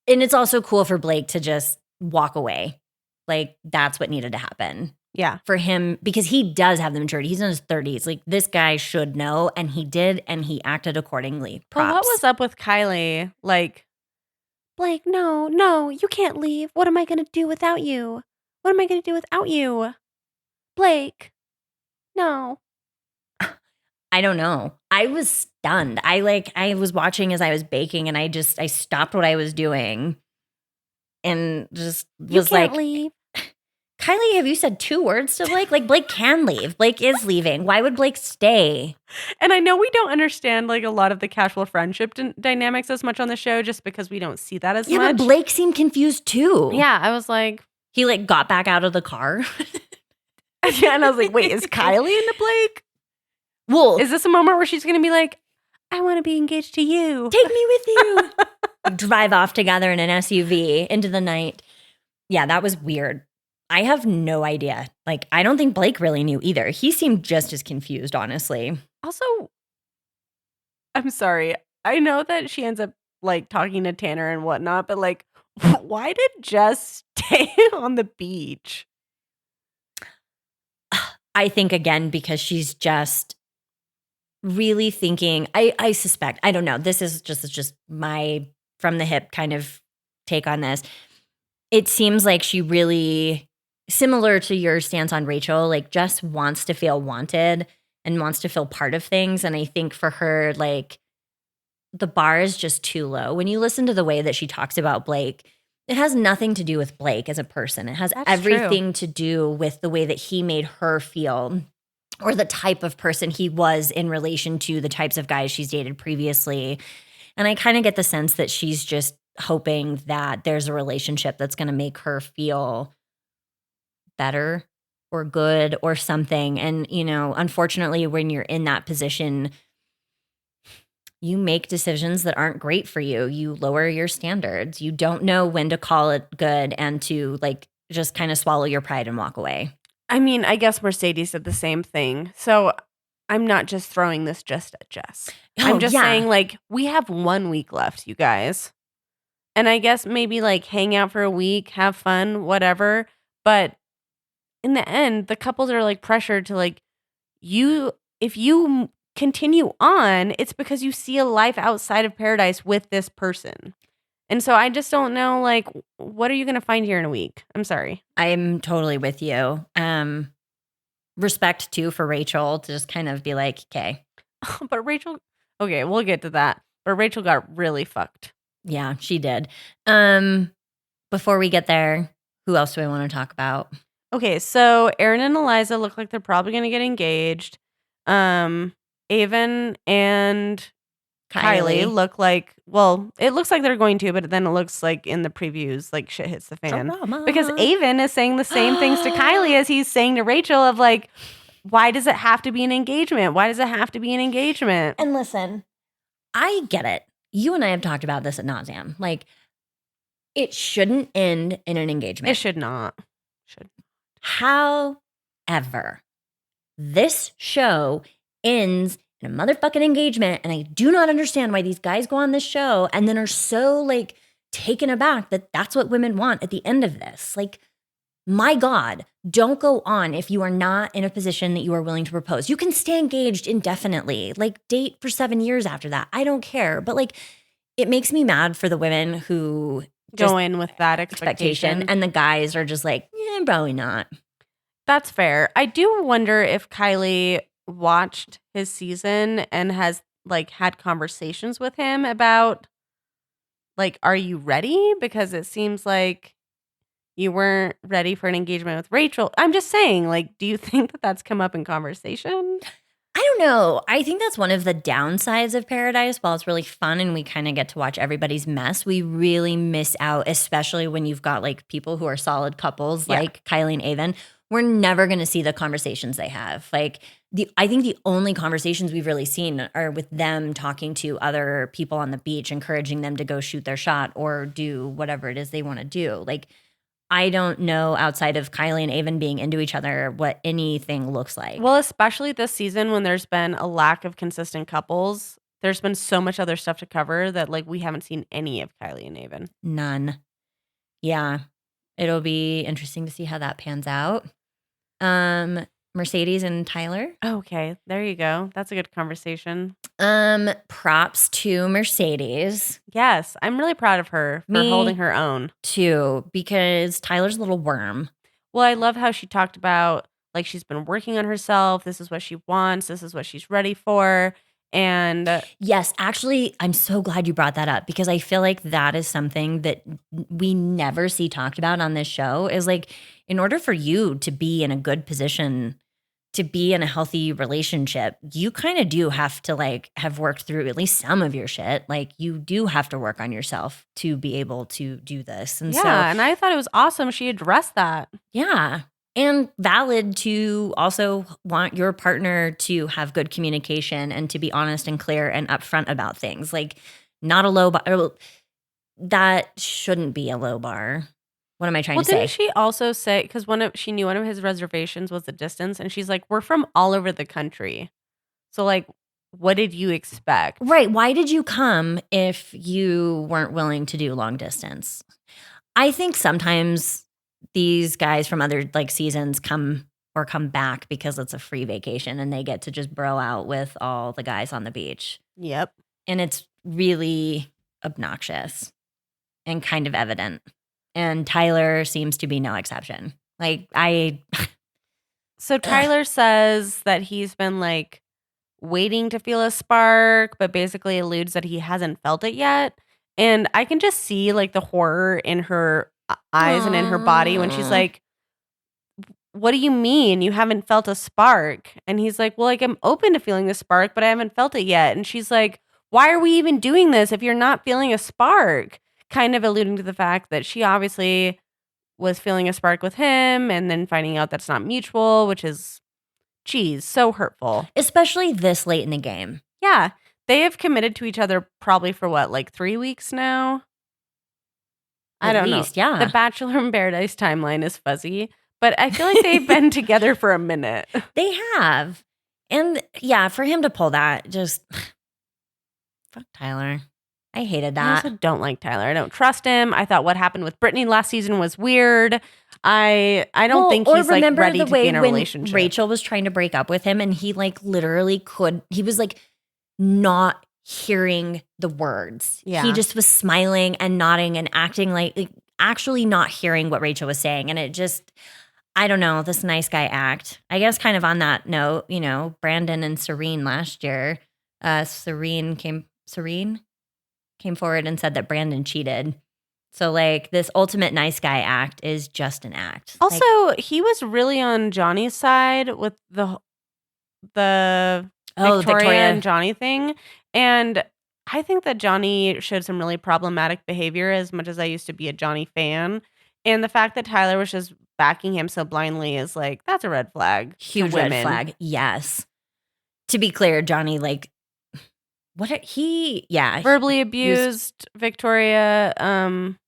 and it's also cool for Blake to just walk away. Like that's what needed to happen. Yeah. For him, because he does have the maturity. He's in his 30s. Like this guy should know, and he did, and he acted accordingly. Props. Well, what was up with Kylie? Like, Blake, no, you can't leave. What am I going to do without you? What am I going to do without you? Blake, no. I don't know. I was stunned. I was watching as I was baking, and I stopped what I was doing and just You was can't like, leave. Kylie, have you said 2 words to Blake? Like Blake can leave. Blake is leaving. Why would Blake stay? And I know we don't understand like a lot of the casual friendship dynamics as much on the show just because we don't see that as much. Yeah, but Blake seemed confused too. Yeah, I was like, he like got back out of the car. yeah, and I was like, wait, is Kylie into Blake? Well, Is this a moment where she's going to be like, I want to be engaged to you. take me with you. Drive off together in an SUV into the night. Yeah, that was weird. I have no idea. Like, I don't think Blake really knew either. He seemed just as confused, honestly. Also, I'm sorry. I know that she ends up like talking to Tanner and whatnot, but like, why did Jess stay on the beach? I think, again, because she's just really thinking, I suspect, I don't know. This is just my from the hip kind of take on this. It seems like she really, similar to your stance on Rachel, like just wants to feel wanted and wants to feel part of things. And I think for her, like the bar is just too low. When you listen to the way that she talks about Blake, it has nothing to do with Blake as a person. It has everything to do with the way that he made her feel or the type of person he was in relation to the types of guys she's dated previously. And I kind of get the sense that she's just hoping that there's a relationship that's going to make her feel better or good or something. And, unfortunately, when you're in that position, you make decisions that aren't great for you. You lower your standards. You don't know when to call it good and to like just kind of swallow your pride and walk away. I mean, I guess Mercedes did the same thing. So I'm not just throwing this just at Jess. I'm just saying, like, we have 1 week left, you guys. And I guess maybe, like, hang out for a week, have fun, whatever. But in the end, the couples are, like, pressured to, like, if you continue on, it's because you see a life outside of paradise with this person. And so I just don't know, like, what are you going to find here in a week? I'm sorry. I'm totally with you. Respect, too, for Rachel to just kind of be like, okay. But Rachel, okay, we'll get to that. But Rachel got really fucked. Yeah, she did. Before we get there, who else do I want to talk about? Okay, so Aaron and Eliza look like they're probably going to get engaged. Avon and Kylie look like, well, it looks like they're going to, but then it looks like in the previews, like shit hits the fan. Drama. Because Avon is saying the same things to Kylie as he's saying to Rachel of like, why does it have to be an engagement? Why does it have to be an engagement? And listen, I get it. You and I have talked about this ad nauseam. Like, it shouldn't end in an engagement. It should not. However, this show ends in a motherfucking engagement, and I do not understand why these guys go on this show and then are so like taken aback that that's what women want at the end of this. Like, my God, don't go on if you are not in a position that you are willing to propose. You can stay engaged indefinitely, like date for 7 years after that. I don't care. But like, it makes me mad for the women who just Go in with that expectation expectation. and the guys are just like, probably not. That's fair. I do wonder if Kylie watched his season and has like had conversations with him about like, are you ready? Because it seems like you weren't ready for an engagement with Rachel. I'm just saying, like, do you think that that's come up in conversation? I don't know. I think that's one of the downsides of Paradise. While it's really fun and we kind of get to watch everybody's mess, we really miss out, especially when you've got like people who are solid couples Yeah. like Kylie and Avon. We're never going to see the conversations they have. Like I think the only conversations we've really seen are with them talking to other people on the beach, encouraging them to go shoot their shot or do whatever it is they want to do. Like I don't know outside of Kylie and Avon being into each other what anything looks like. Well, especially this season when there's been a lack of consistent couples, there's been so much other stuff to cover that like we haven't seen any of Kylie and Avon. None. Yeah. It'll be interesting to see how that pans out. Mercedes and Tyler. Okay, there you go. That's a good conversation. Props to Mercedes Yes, I'm really proud of her for Me holding her own. too, because Tyler's a little worm. Well, I love how she talked about like she's been working on herself. This is what she wants. This is what she's ready for. And Yes, actually, I'm so glad you brought that up because I feel like that is something that we never see talked about on this show is like in order for you to be in a good position to be in a healthy relationship, you kind of do have to like have worked through at least some of your shit. Like you do have to work on yourself to be able to do this. And yeah, and I thought it was awesome she addressed that. yeah. And valid to also want your partner to have good communication and to be honest and clear and upfront about things. Like not a low bar. That shouldn't be a low bar. What am I trying Well, to say? didn't she also say because she knew one of his reservations was the distance, and she's like, "We're from all over the country, so like, what did you expect?" Right. Why did you come if you weren't willing to do long distance? I think sometimes these guys from other like seasons come back because it's a free vacation and they get to just bro out with all the guys on the beach. Yep. And it's really obnoxious and kind of evident. And Tyler seems to be no exception. Like So Tyler says that he's been like waiting to feel a spark, but basically alludes that he hasn't felt it yet. And I can just see like the horror in her eyes and in her body when she's like, "What do you mean you haven't felt a spark?" And he's like, "Well, like I'm open to feeling the spark, but I haven't felt it yet." And she's like, "Why are we even doing this if you're not feeling a spark?" Kind of alluding to the fact that she obviously was feeling a spark with him and then finding out that's not mutual, which is, geez, so hurtful. especially this late in the game. Yeah. They have committed to each other probably for what, like 3 weeks now? I At don't least, know. yeah. The Bachelor in Paradise timeline is fuzzy, but I feel like they've been together for a minute. They have. And yeah, for him to pull that, just fuck Tyler. I hated I that. also don't like Tyler. I don't trust him. I thought what happened with Brittany last season was weird. I don't think he's like remember ready the to way be in a when relationship. Rachel was trying to break up with him and he like literally he was like not hearing the words. Yeah. He just was smiling and nodding and acting like actually not hearing what Rachel was saying. And it just, I don't know, this nice guy act. I guess kind of on that note, you know, Brandon and Serene last year, Serene came forward and said that Brandon cheated. So like this ultimate nice guy act is just an act. Also, like, he was really on Johnny's side with the Oh, Victoria and Johnny thing. And I think that Johnny showed some really problematic behavior as much as I used to be a Johnny fan. And the fact that Tyler was just backing him so blindly is like, that's a red flag. Huge to red women. flag. Yes. To be clear, Johnny, like, Verbally abused Victoria.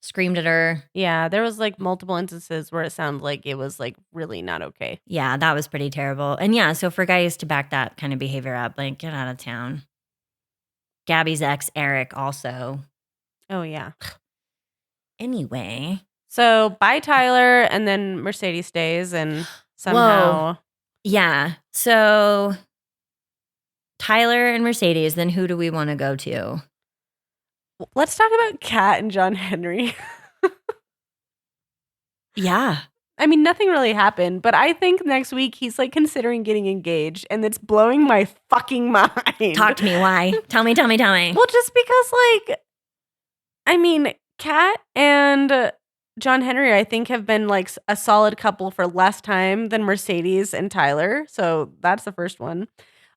Screamed at her. Yeah, there was like multiple instances where it sounded like it was like really not okay. Yeah, that was pretty terrible. And yeah, so for guys to back that kind of behavior up, like, get out of town. Gabby's ex, Eric, also. Oh, yeah. Anyway. So bye Tyler, and then Mercedes stays, and Whoa. somehow Yeah. So Tyler and Mercedes, then who do we want to go to? let's talk about Kat and John Henry. Yeah. I mean, nothing really happened, but I think next week he's like considering getting engaged, and it's blowing my fucking mind. Talk to me. Why? Tell me. Well, just because, like, I mean, Kat and John Henry, I think, have been like a solid couple for less time than Mercedes and Tyler. So that's the first one.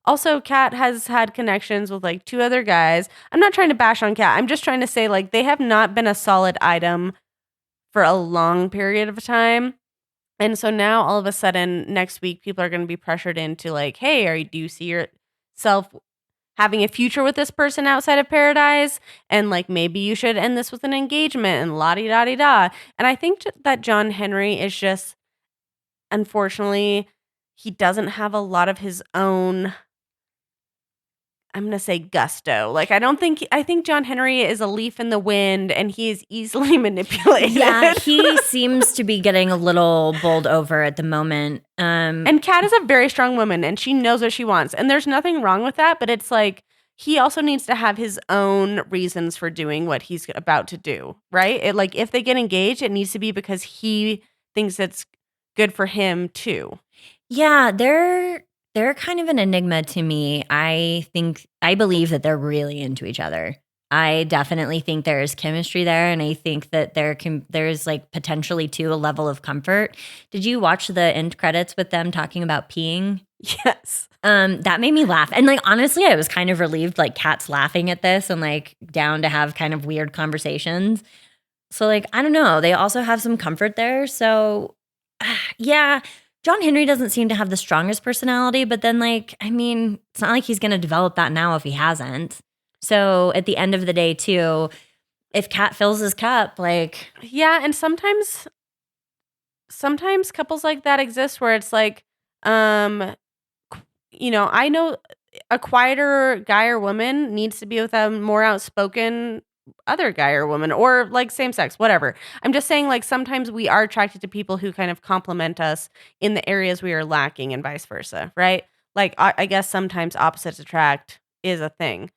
Also, Kat has had connections with like 2 other guys. I'm not trying to bash on Kat. I'm just trying to say, like, they have not been a solid item for a long period of time. And so now all of a sudden next week people are going to be pressured into like, hey, do you see yourself having a future with this person outside of paradise? And like maybe you should end this with an engagement and la di da di da. And I think that John Henry is just, unfortunately, he doesn't have a lot of his own, I'm going to say, gusto. Like, I think John Henry is a leaf in the wind and he is easily manipulated. Yeah, he seems to be getting a little bowled over at the moment. And Kat is a very strong woman and she knows what she wants. And there's nothing wrong with that, but it's like he also needs to have his own reasons for doing what he's about to do, right? Like if they get engaged, it needs to be because he thinks it's good for him too. Yeah, they're kind of an enigma to me. I believe that they're really into each other. I definitely think there's chemistry there, and I think that there's like potentially too a level of comfort. Did you watch the end credits with them talking about peeing? Yes. That made me laugh. And like honestly, I was kind of relieved like Kat's laughing at this and like down to have kind of weird conversations. So like I don't know, they also have some comfort there. So yeah, John Henry doesn't seem to have the strongest personality, but then like I mean, it's not like he's going to develop that now if he hasn't. So at the end of the day too, if Kat fills his cup, like yeah, and sometimes couples like that exist where it's like I know a quieter guy or woman needs to be with a more outspoken other guy or woman, or like same sex, whatever. I'm just saying, like, sometimes we are attracted to people who kind of complement us in the areas we are lacking and vice versa, right? Like, I guess sometimes opposites attract is a thing.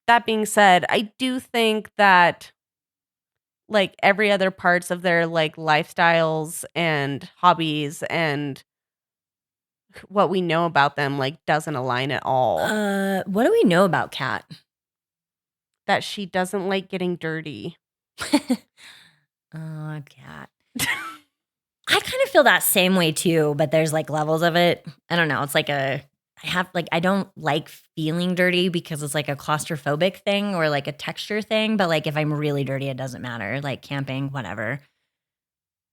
That being said, I do think that like every other parts of their like lifestyles and hobbies and what we know about them like doesn't align at all. what do we know about Kat? That she doesn't like getting dirty. Oh, Kat. I kind of feel that same way too, but there's like levels of it. I don't know. It's like I don't like feeling dirty because it's like a claustrophobic thing or like a texture thing. But like if I'm really dirty, it doesn't matter. Like camping, whatever.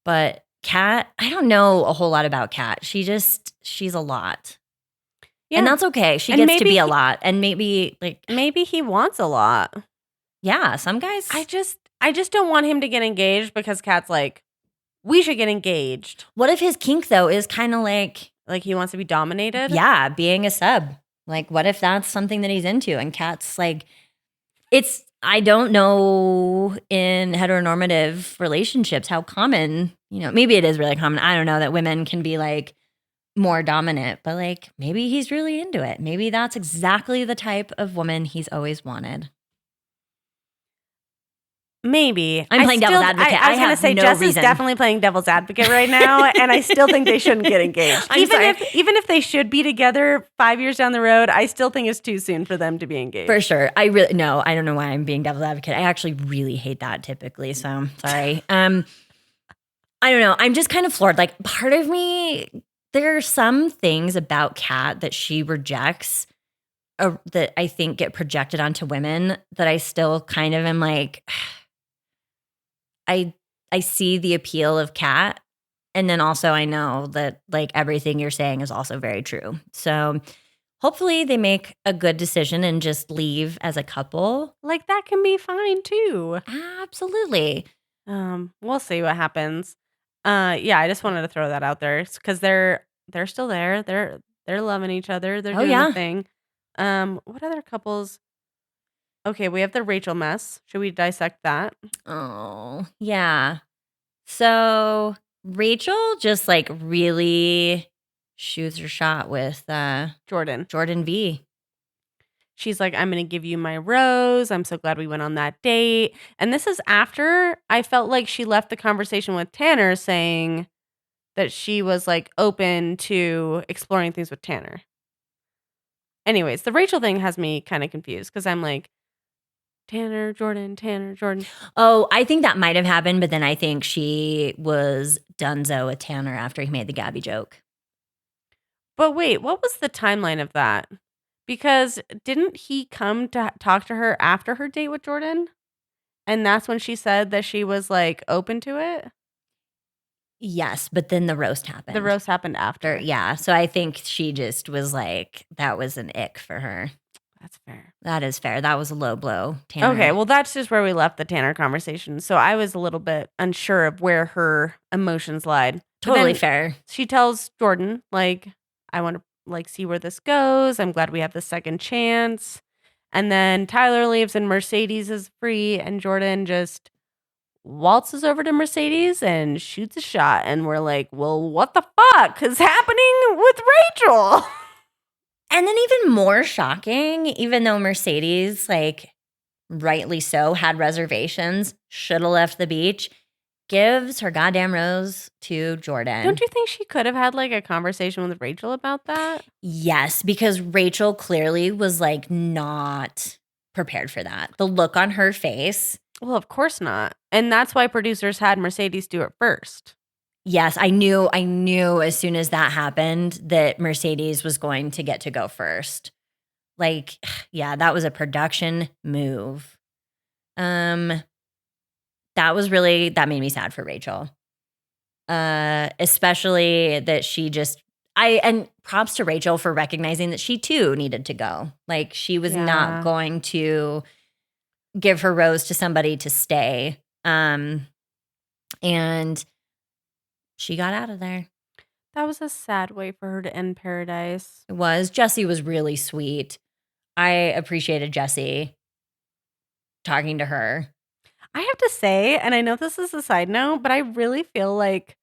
But Kat, I don't know a whole lot about Kat. She's a lot. Yeah. And that's okay. She gets to be a lot. And maybe he wants a lot. Yeah, some guys. I just don't want him to get engaged because Kat's like, we should get engaged. What if his kink though is kind of like he wants to be dominated? Yeah, being a sub. Like what if that's something that he's into and Kat's like I don't know in heteronormative relationships how common, maybe it is really common. I don't know that women can be like more dominant, but like maybe he's really into it. Maybe that's exactly the type of woman he's always wanted. Maybe. I'm playing devil's advocate. I was going to say, Jess is definitely playing devil's advocate right now, and I still think they shouldn't get engaged. Even if they should be together 5 years down the road, I still think it's too soon for them to be engaged. For sure. I don't know why I'm being devil's advocate. I actually really hate that typically, so sorry. I don't know. I'm just kind of floored. Like part of me, there are some things about Kat that she rejects that I think get projected onto women that I still kind of am like... I see the appeal of Kat, and then also I know that like everything you're saying is also very true. So hopefully they make a good decision and just leave as a couple. Like that can be fine too. Absolutely. We'll see what happens. Yeah, I just wanted to throw that out there because they're still there. They're loving each other. They're doing the thing. What other couples? Okay, we have the Rachel mess. Should we dissect that? Oh, yeah. So Rachel just like really shoots her shot with Jordan V. She's like, I'm going to give you my rose. I'm so glad we went on that date. And this is after I felt like she left the conversation with Tanner saying that she was like open to exploring things with Tanner. Anyways, the Rachel thing has me kind of confused because I'm like, Tanner, Jordan. Oh, I think that might have happened, but then I think she was donezo with Tanner after he made the Gabby joke. But wait, what was the timeline of that? Because didn't he come to talk to her after her date with Jordan? And that's when she said that she was like open to it? Yes, but then the roast happened. The roast happened after. Yeah. So I think she just was like, that was an ick for her. That's fair. That is fair. That was a low blow, Tanner. Okay, well, that's just where we left the Tanner conversation. So I was a little bit unsure of where her emotions lied. Totally fair. She tells Jordan, like, I want to like see where this goes. I'm glad we have the second chance. And then Tyler leaves and Mercedes is free and Jordan just waltzes over to Mercedes and shoots a shot. And we're like, well, what the fuck is happening with Rachel? And then even more shocking, even though Mercedes, like rightly so, had reservations, should have left the beach, gives her goddamn rose to Jordan. Don't you think she could have had like a conversation with Rachel about that? Yes, because Rachel clearly was like not prepared for that. The look on her face. Well, of course not. And that's why producers had Mercedes do it first. Yes, I knew as soon as that happened that Mercedes was going to get to go first. Like, yeah, that was a production move. That made me sad for Rachel. Especially that she just and props to Rachel for recognizing that she too needed to go. Like she was not going to give her rose to somebody to stay. And she got out of there. That was a sad way for her to end Paradise. It was. Jesse was really sweet. I appreciated Jesse talking to her. I have to say, and I know this is a side note, but I really feel like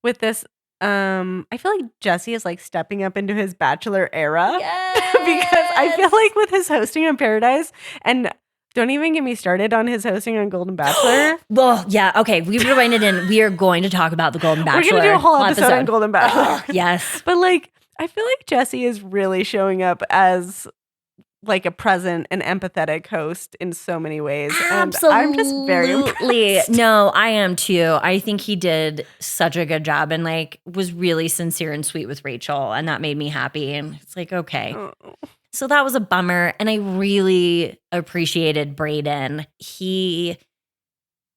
with this, I feel like Jesse is like stepping up into his Bachelor era. Yes! Because I feel like with his hosting on Paradise, and don't even get me started on his hosting on Golden Bachelor. Well, yeah, okay, we rewinded in. We are going to talk about the Golden Bachelor. We're going to do a whole episode on Golden Bachelor. Yes. But like, I feel like Jesse is really showing up as like a present and empathetic host in so many ways. Absolutely. And I'm just very impressed. No, I am too. I think he did such a good job and like was really sincere and sweet with Rachel. And that made me happy. And it's like, okay. Oh. So that was a bummer. And I really appreciated Brayden. He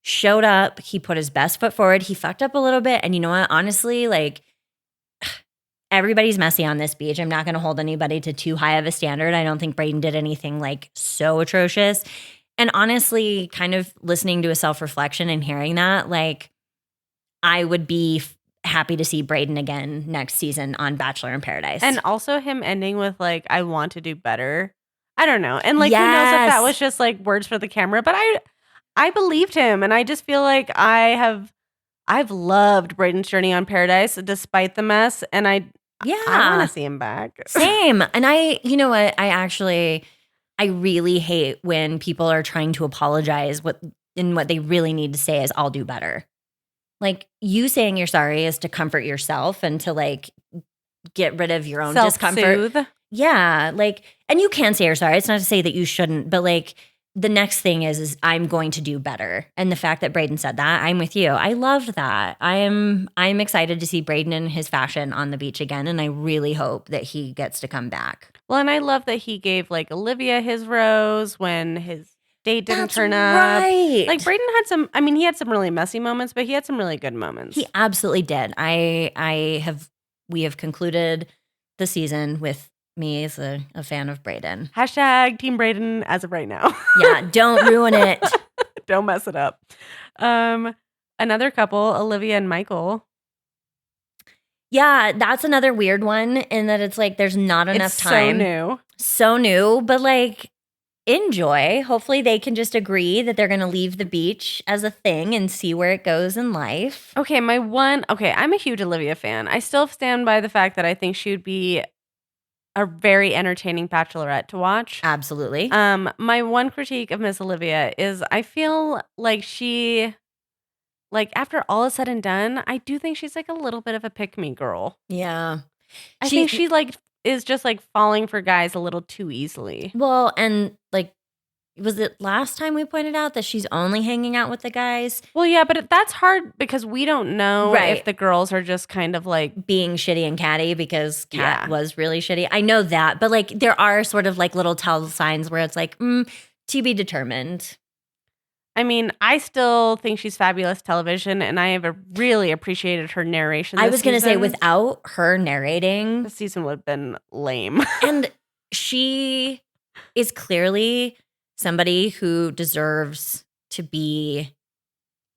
showed up. He put his best foot forward. He fucked up a little bit. And you know what? Honestly, like, everybody's messy on this beach. I'm not going to hold anybody to too high of a standard. I don't think Brayden did anything like so atrocious. And honestly, kind of listening to a self-reflection and hearing that, like, I would be happy to see Brayden again next season on Bachelor in Paradise. And also him ending with like, I want to do better. I don't know. And like, Who knows if that was just like words for the camera, but I believed him. And I just feel like I've loved Brayden's journey on Paradise despite the mess. And I want to see him back. Same. And you know what? I really hate when people are trying to apologize what they really need to say is I'll do better. Like you saying you're sorry is to comfort yourself and to like get rid of your own discomfort. Yeah. Like, and you can say you're sorry. It's not to say that you shouldn't, but like the next thing is I'm going to do better. And the fact that Brayden said that, I'm with you. I loved that. I'm excited to see Brayden in his fashion on the beach again. And I really hope that he gets to come back. Well, and I love that he gave like Olivia his rose when his date didn't turn up. Like Brayden had he had some really messy moments, but he had some really good moments. He absolutely did. We have concluded the season with me as a fan of Brayden. # Team Brayden as of right now. Yeah, don't ruin it. Don't mess it up. Another couple, Olivia and Michael. Yeah, that's another weird one in that it's like there's not enough time. So new. So new, but like enjoy. Hopefully they can just agree that they're going to leave the beach as a thing and see where it goes in life. Okay, I'm a huge Olivia fan. I still stand by the fact that I think she would be a very entertaining Bachelorette to watch. Absolutely. My one critique of Miss Olivia is I feel like she, like, after all is said and done, I do think she's like a little bit of a pick-me girl. Yeah. I think she like is just like falling for guys a little too easily. Well, and like, was it last time we pointed out that she's only hanging out with the guys? Well, yeah, but that's hard because we don't know Right. if the girls are just kind of like being shitty and catty, because Kat was really shitty. I know that, but like there are sort of like little tell signs where it's like, to be determined. I mean, I still think she's fabulous television, and I have really appreciated her narration. I was going to say, without her narrating, the season would have been lame. And she is clearly somebody who deserves to be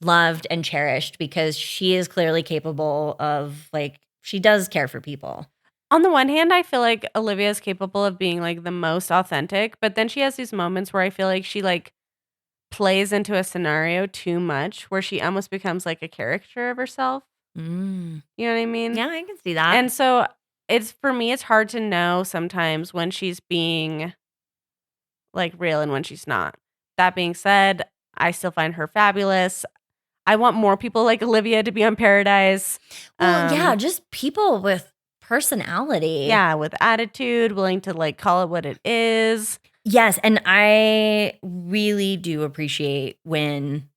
loved and cherished, because she is clearly capable of, like, she does care for people. On the one hand, I feel like Olivia is capable of being like the most authentic, but then she has these moments where I feel like she like plays into a scenario too much, where she almost becomes like a caricature of herself. You know what I mean? Yeah, I can see that. And so for me, it's hard to know sometimes when she's being like real and when she's not. That being said, I still find her fabulous. I want more people like Olivia to be on Paradise. Well, yeah, just people with personality. Yeah, with attitude, willing to like call it what it is. Yes, and I really do appreciate when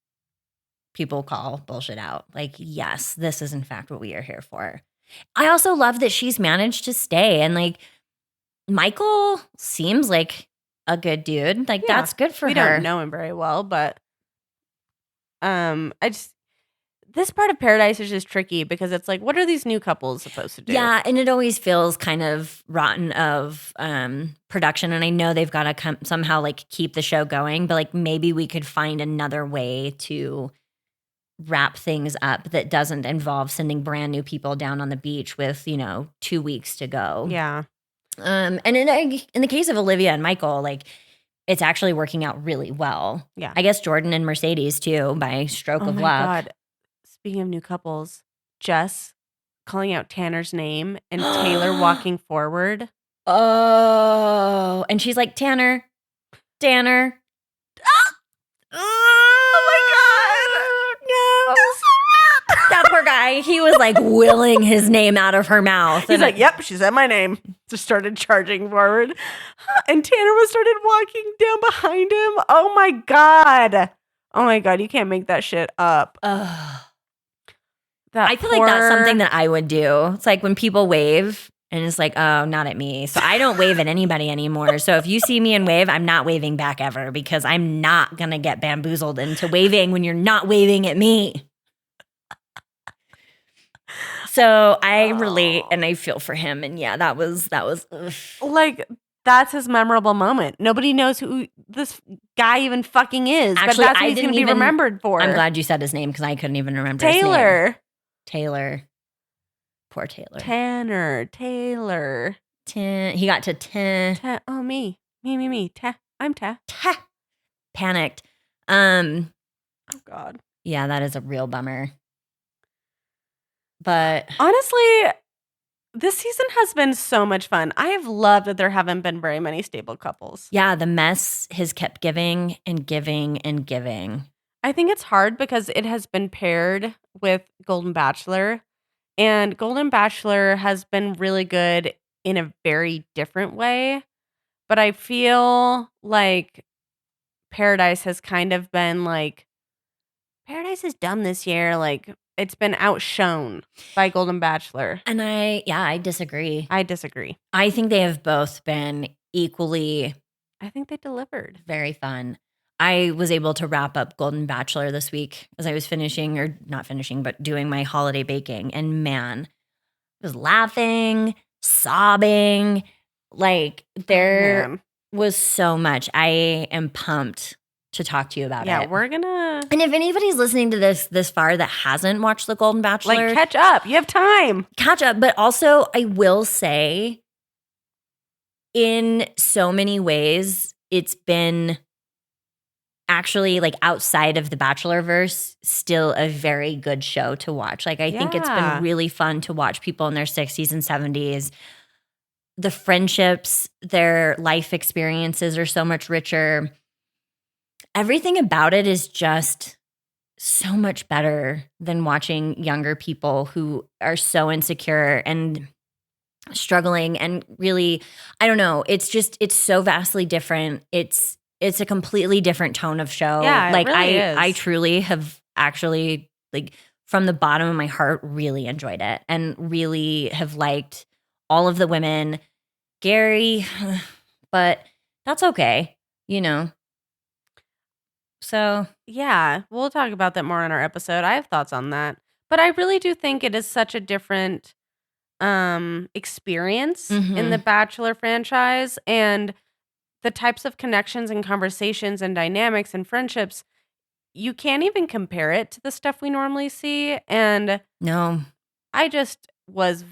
people call bullshit out. Like, yes, this is in fact what we are here for. I also love that she's managed to stay, and like Michael seems like a good dude. Like, that's good for her. We don't know him very well, but this part of Paradise is just tricky because it's like, what are these new couples supposed to do? Yeah, and it always feels kind of rotten of production, and I know they've got to somehow like keep the show going, but like maybe we could find another way to wrap things up that doesn't involve sending brand new people down on the beach with, 2 weeks to go. Yeah. And in the case of Olivia and Michael, like, it's actually working out really well. Yeah. I guess Jordan and Mercedes too, by stroke of luck. God. Speaking of new couples, Jess calling out Tanner's name and Taylor walking forward. Oh, and she's like, Tanner. Oh my God. No. That poor guy. He was like willing his name out of her mouth. He's like, yep, she said my name. Just started charging forward. And Tanner started walking down behind him. Oh my God. Oh my God. You can't make that shit up. I feel like that's something that I would do. It's like when people wave and it's like, oh, not at me. So I don't wave at anybody anymore. So if you see me and wave, I'm not waving back ever, because I'm not going to get bamboozled into waving when you're not waving at me. So I relate and I feel for him. And yeah, that was ugh. Like, that's his memorable moment. Nobody knows who this guy even fucking is. Actually, but that's what he's going to be remembered for. I'm glad you said his name, because I couldn't even remember his name. Taylor. Poor Taylor. Tanner. Taylor. He got to 10. Oh, me. I'm Ta. Panicked. Oh, God. Yeah, that is a real bummer. But honestly, this season has been so much fun. I have loved that there haven't been very many stable couples. Yeah, the mess has kept giving and giving and giving. I think it's hard because it has been paired with Golden Bachelor, and Golden Bachelor has been really good in a very different way. But I feel like Paradise has kind of been like, Paradise is dumb this year. Like, it's been outshone by Golden Bachelor. And I disagree. I disagree. I think they have both been equally. I think they delivered. Very fun. I was able to wrap up Golden Bachelor this week as I was doing my holiday baking. And man, I was laughing, sobbing. Like, there was so much. I am pumped to talk to you about it. Yeah, we're gonna. And if anybody's listening to this far that hasn't watched The Golden Bachelor, like, catch up. You have time. Catch up. But also, I will say, in so many ways, it's been actually like outside of the Bachelorverse, still a very good show to watch. Like I think it's been really fun to watch people in their 60s and 70s. The friendships, their life experiences are so much richer. Everything about it is just so much better than watching younger people who are so insecure and struggling and really, I don't know, it's so vastly different. It's a completely different tone of show. Yeah, like it really is. I truly have actually, like, from the bottom of my heart, really enjoyed it and really have liked all of the women. Gary, but that's okay, you know. So yeah, we'll talk about that more in our episode. I have thoughts on that. But I really do think it is such a different experience in the Bachelor franchise, and the types of connections and conversations and dynamics and friendships, you can't even compare it to the stuff we normally see. And no, I just was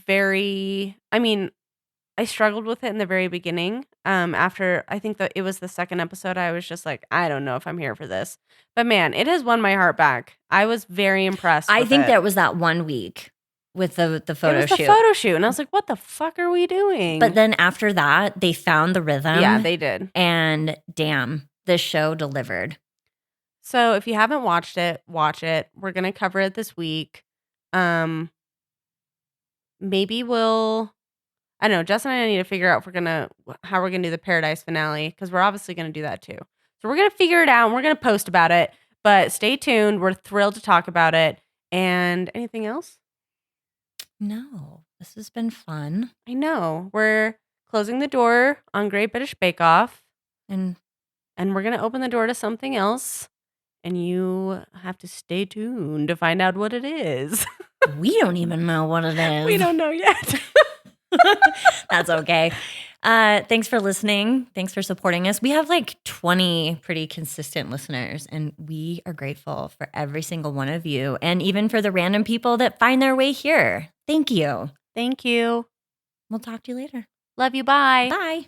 I struggled with it in the very beginning. After I think that it was the second episode, I was just like, I don't know if I'm here for this. But man, it has won my heart back. I was very impressed. I with think it. that was that 1 week with the photo It was shoot. the photo shoot, and I was like, what the fuck are we doing? But then after that, they found the rhythm. Yeah, they did. And damn, this show delivered. So if you haven't watched it, watch it. We're gonna cover it this week. Maybe I don't know, Justin and I need to figure out how we're gonna do the Paradise finale, because we're obviously gonna do that too. So we're gonna figure it out and we're gonna post about it. But stay tuned. We're thrilled to talk about it. And anything else? No, this has been fun. I know. We're closing the door on Great British Bake Off. And we're gonna open the door to something else. And you have to stay tuned to find out what it is. We don't even know what it is. We don't know yet. That's okay. Thanks for listening. Thanks for supporting us. We have like 20 pretty consistent listeners, and we are grateful for every single one of you, and even for the random people that find their way here. Thank you. Thank you. We'll talk to you later. Love you. Bye. Bye.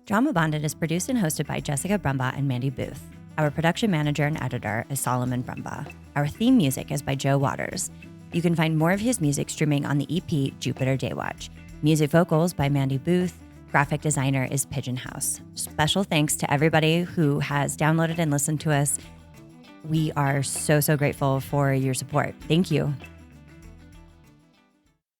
Drama Bonded is produced and hosted by Jessica Brumbaugh and Mandy Booth. Our production manager and editor is Solomon Brumbaugh. Our theme music is by Joe Waters. You can find more of his music streaming on the EP Jupiter Daywatch. Music vocals by Mandy Booth. Graphic designer is Pigeon House. Special thanks to everybody who has downloaded and listened to us. We are so, so grateful for your support. Thank you.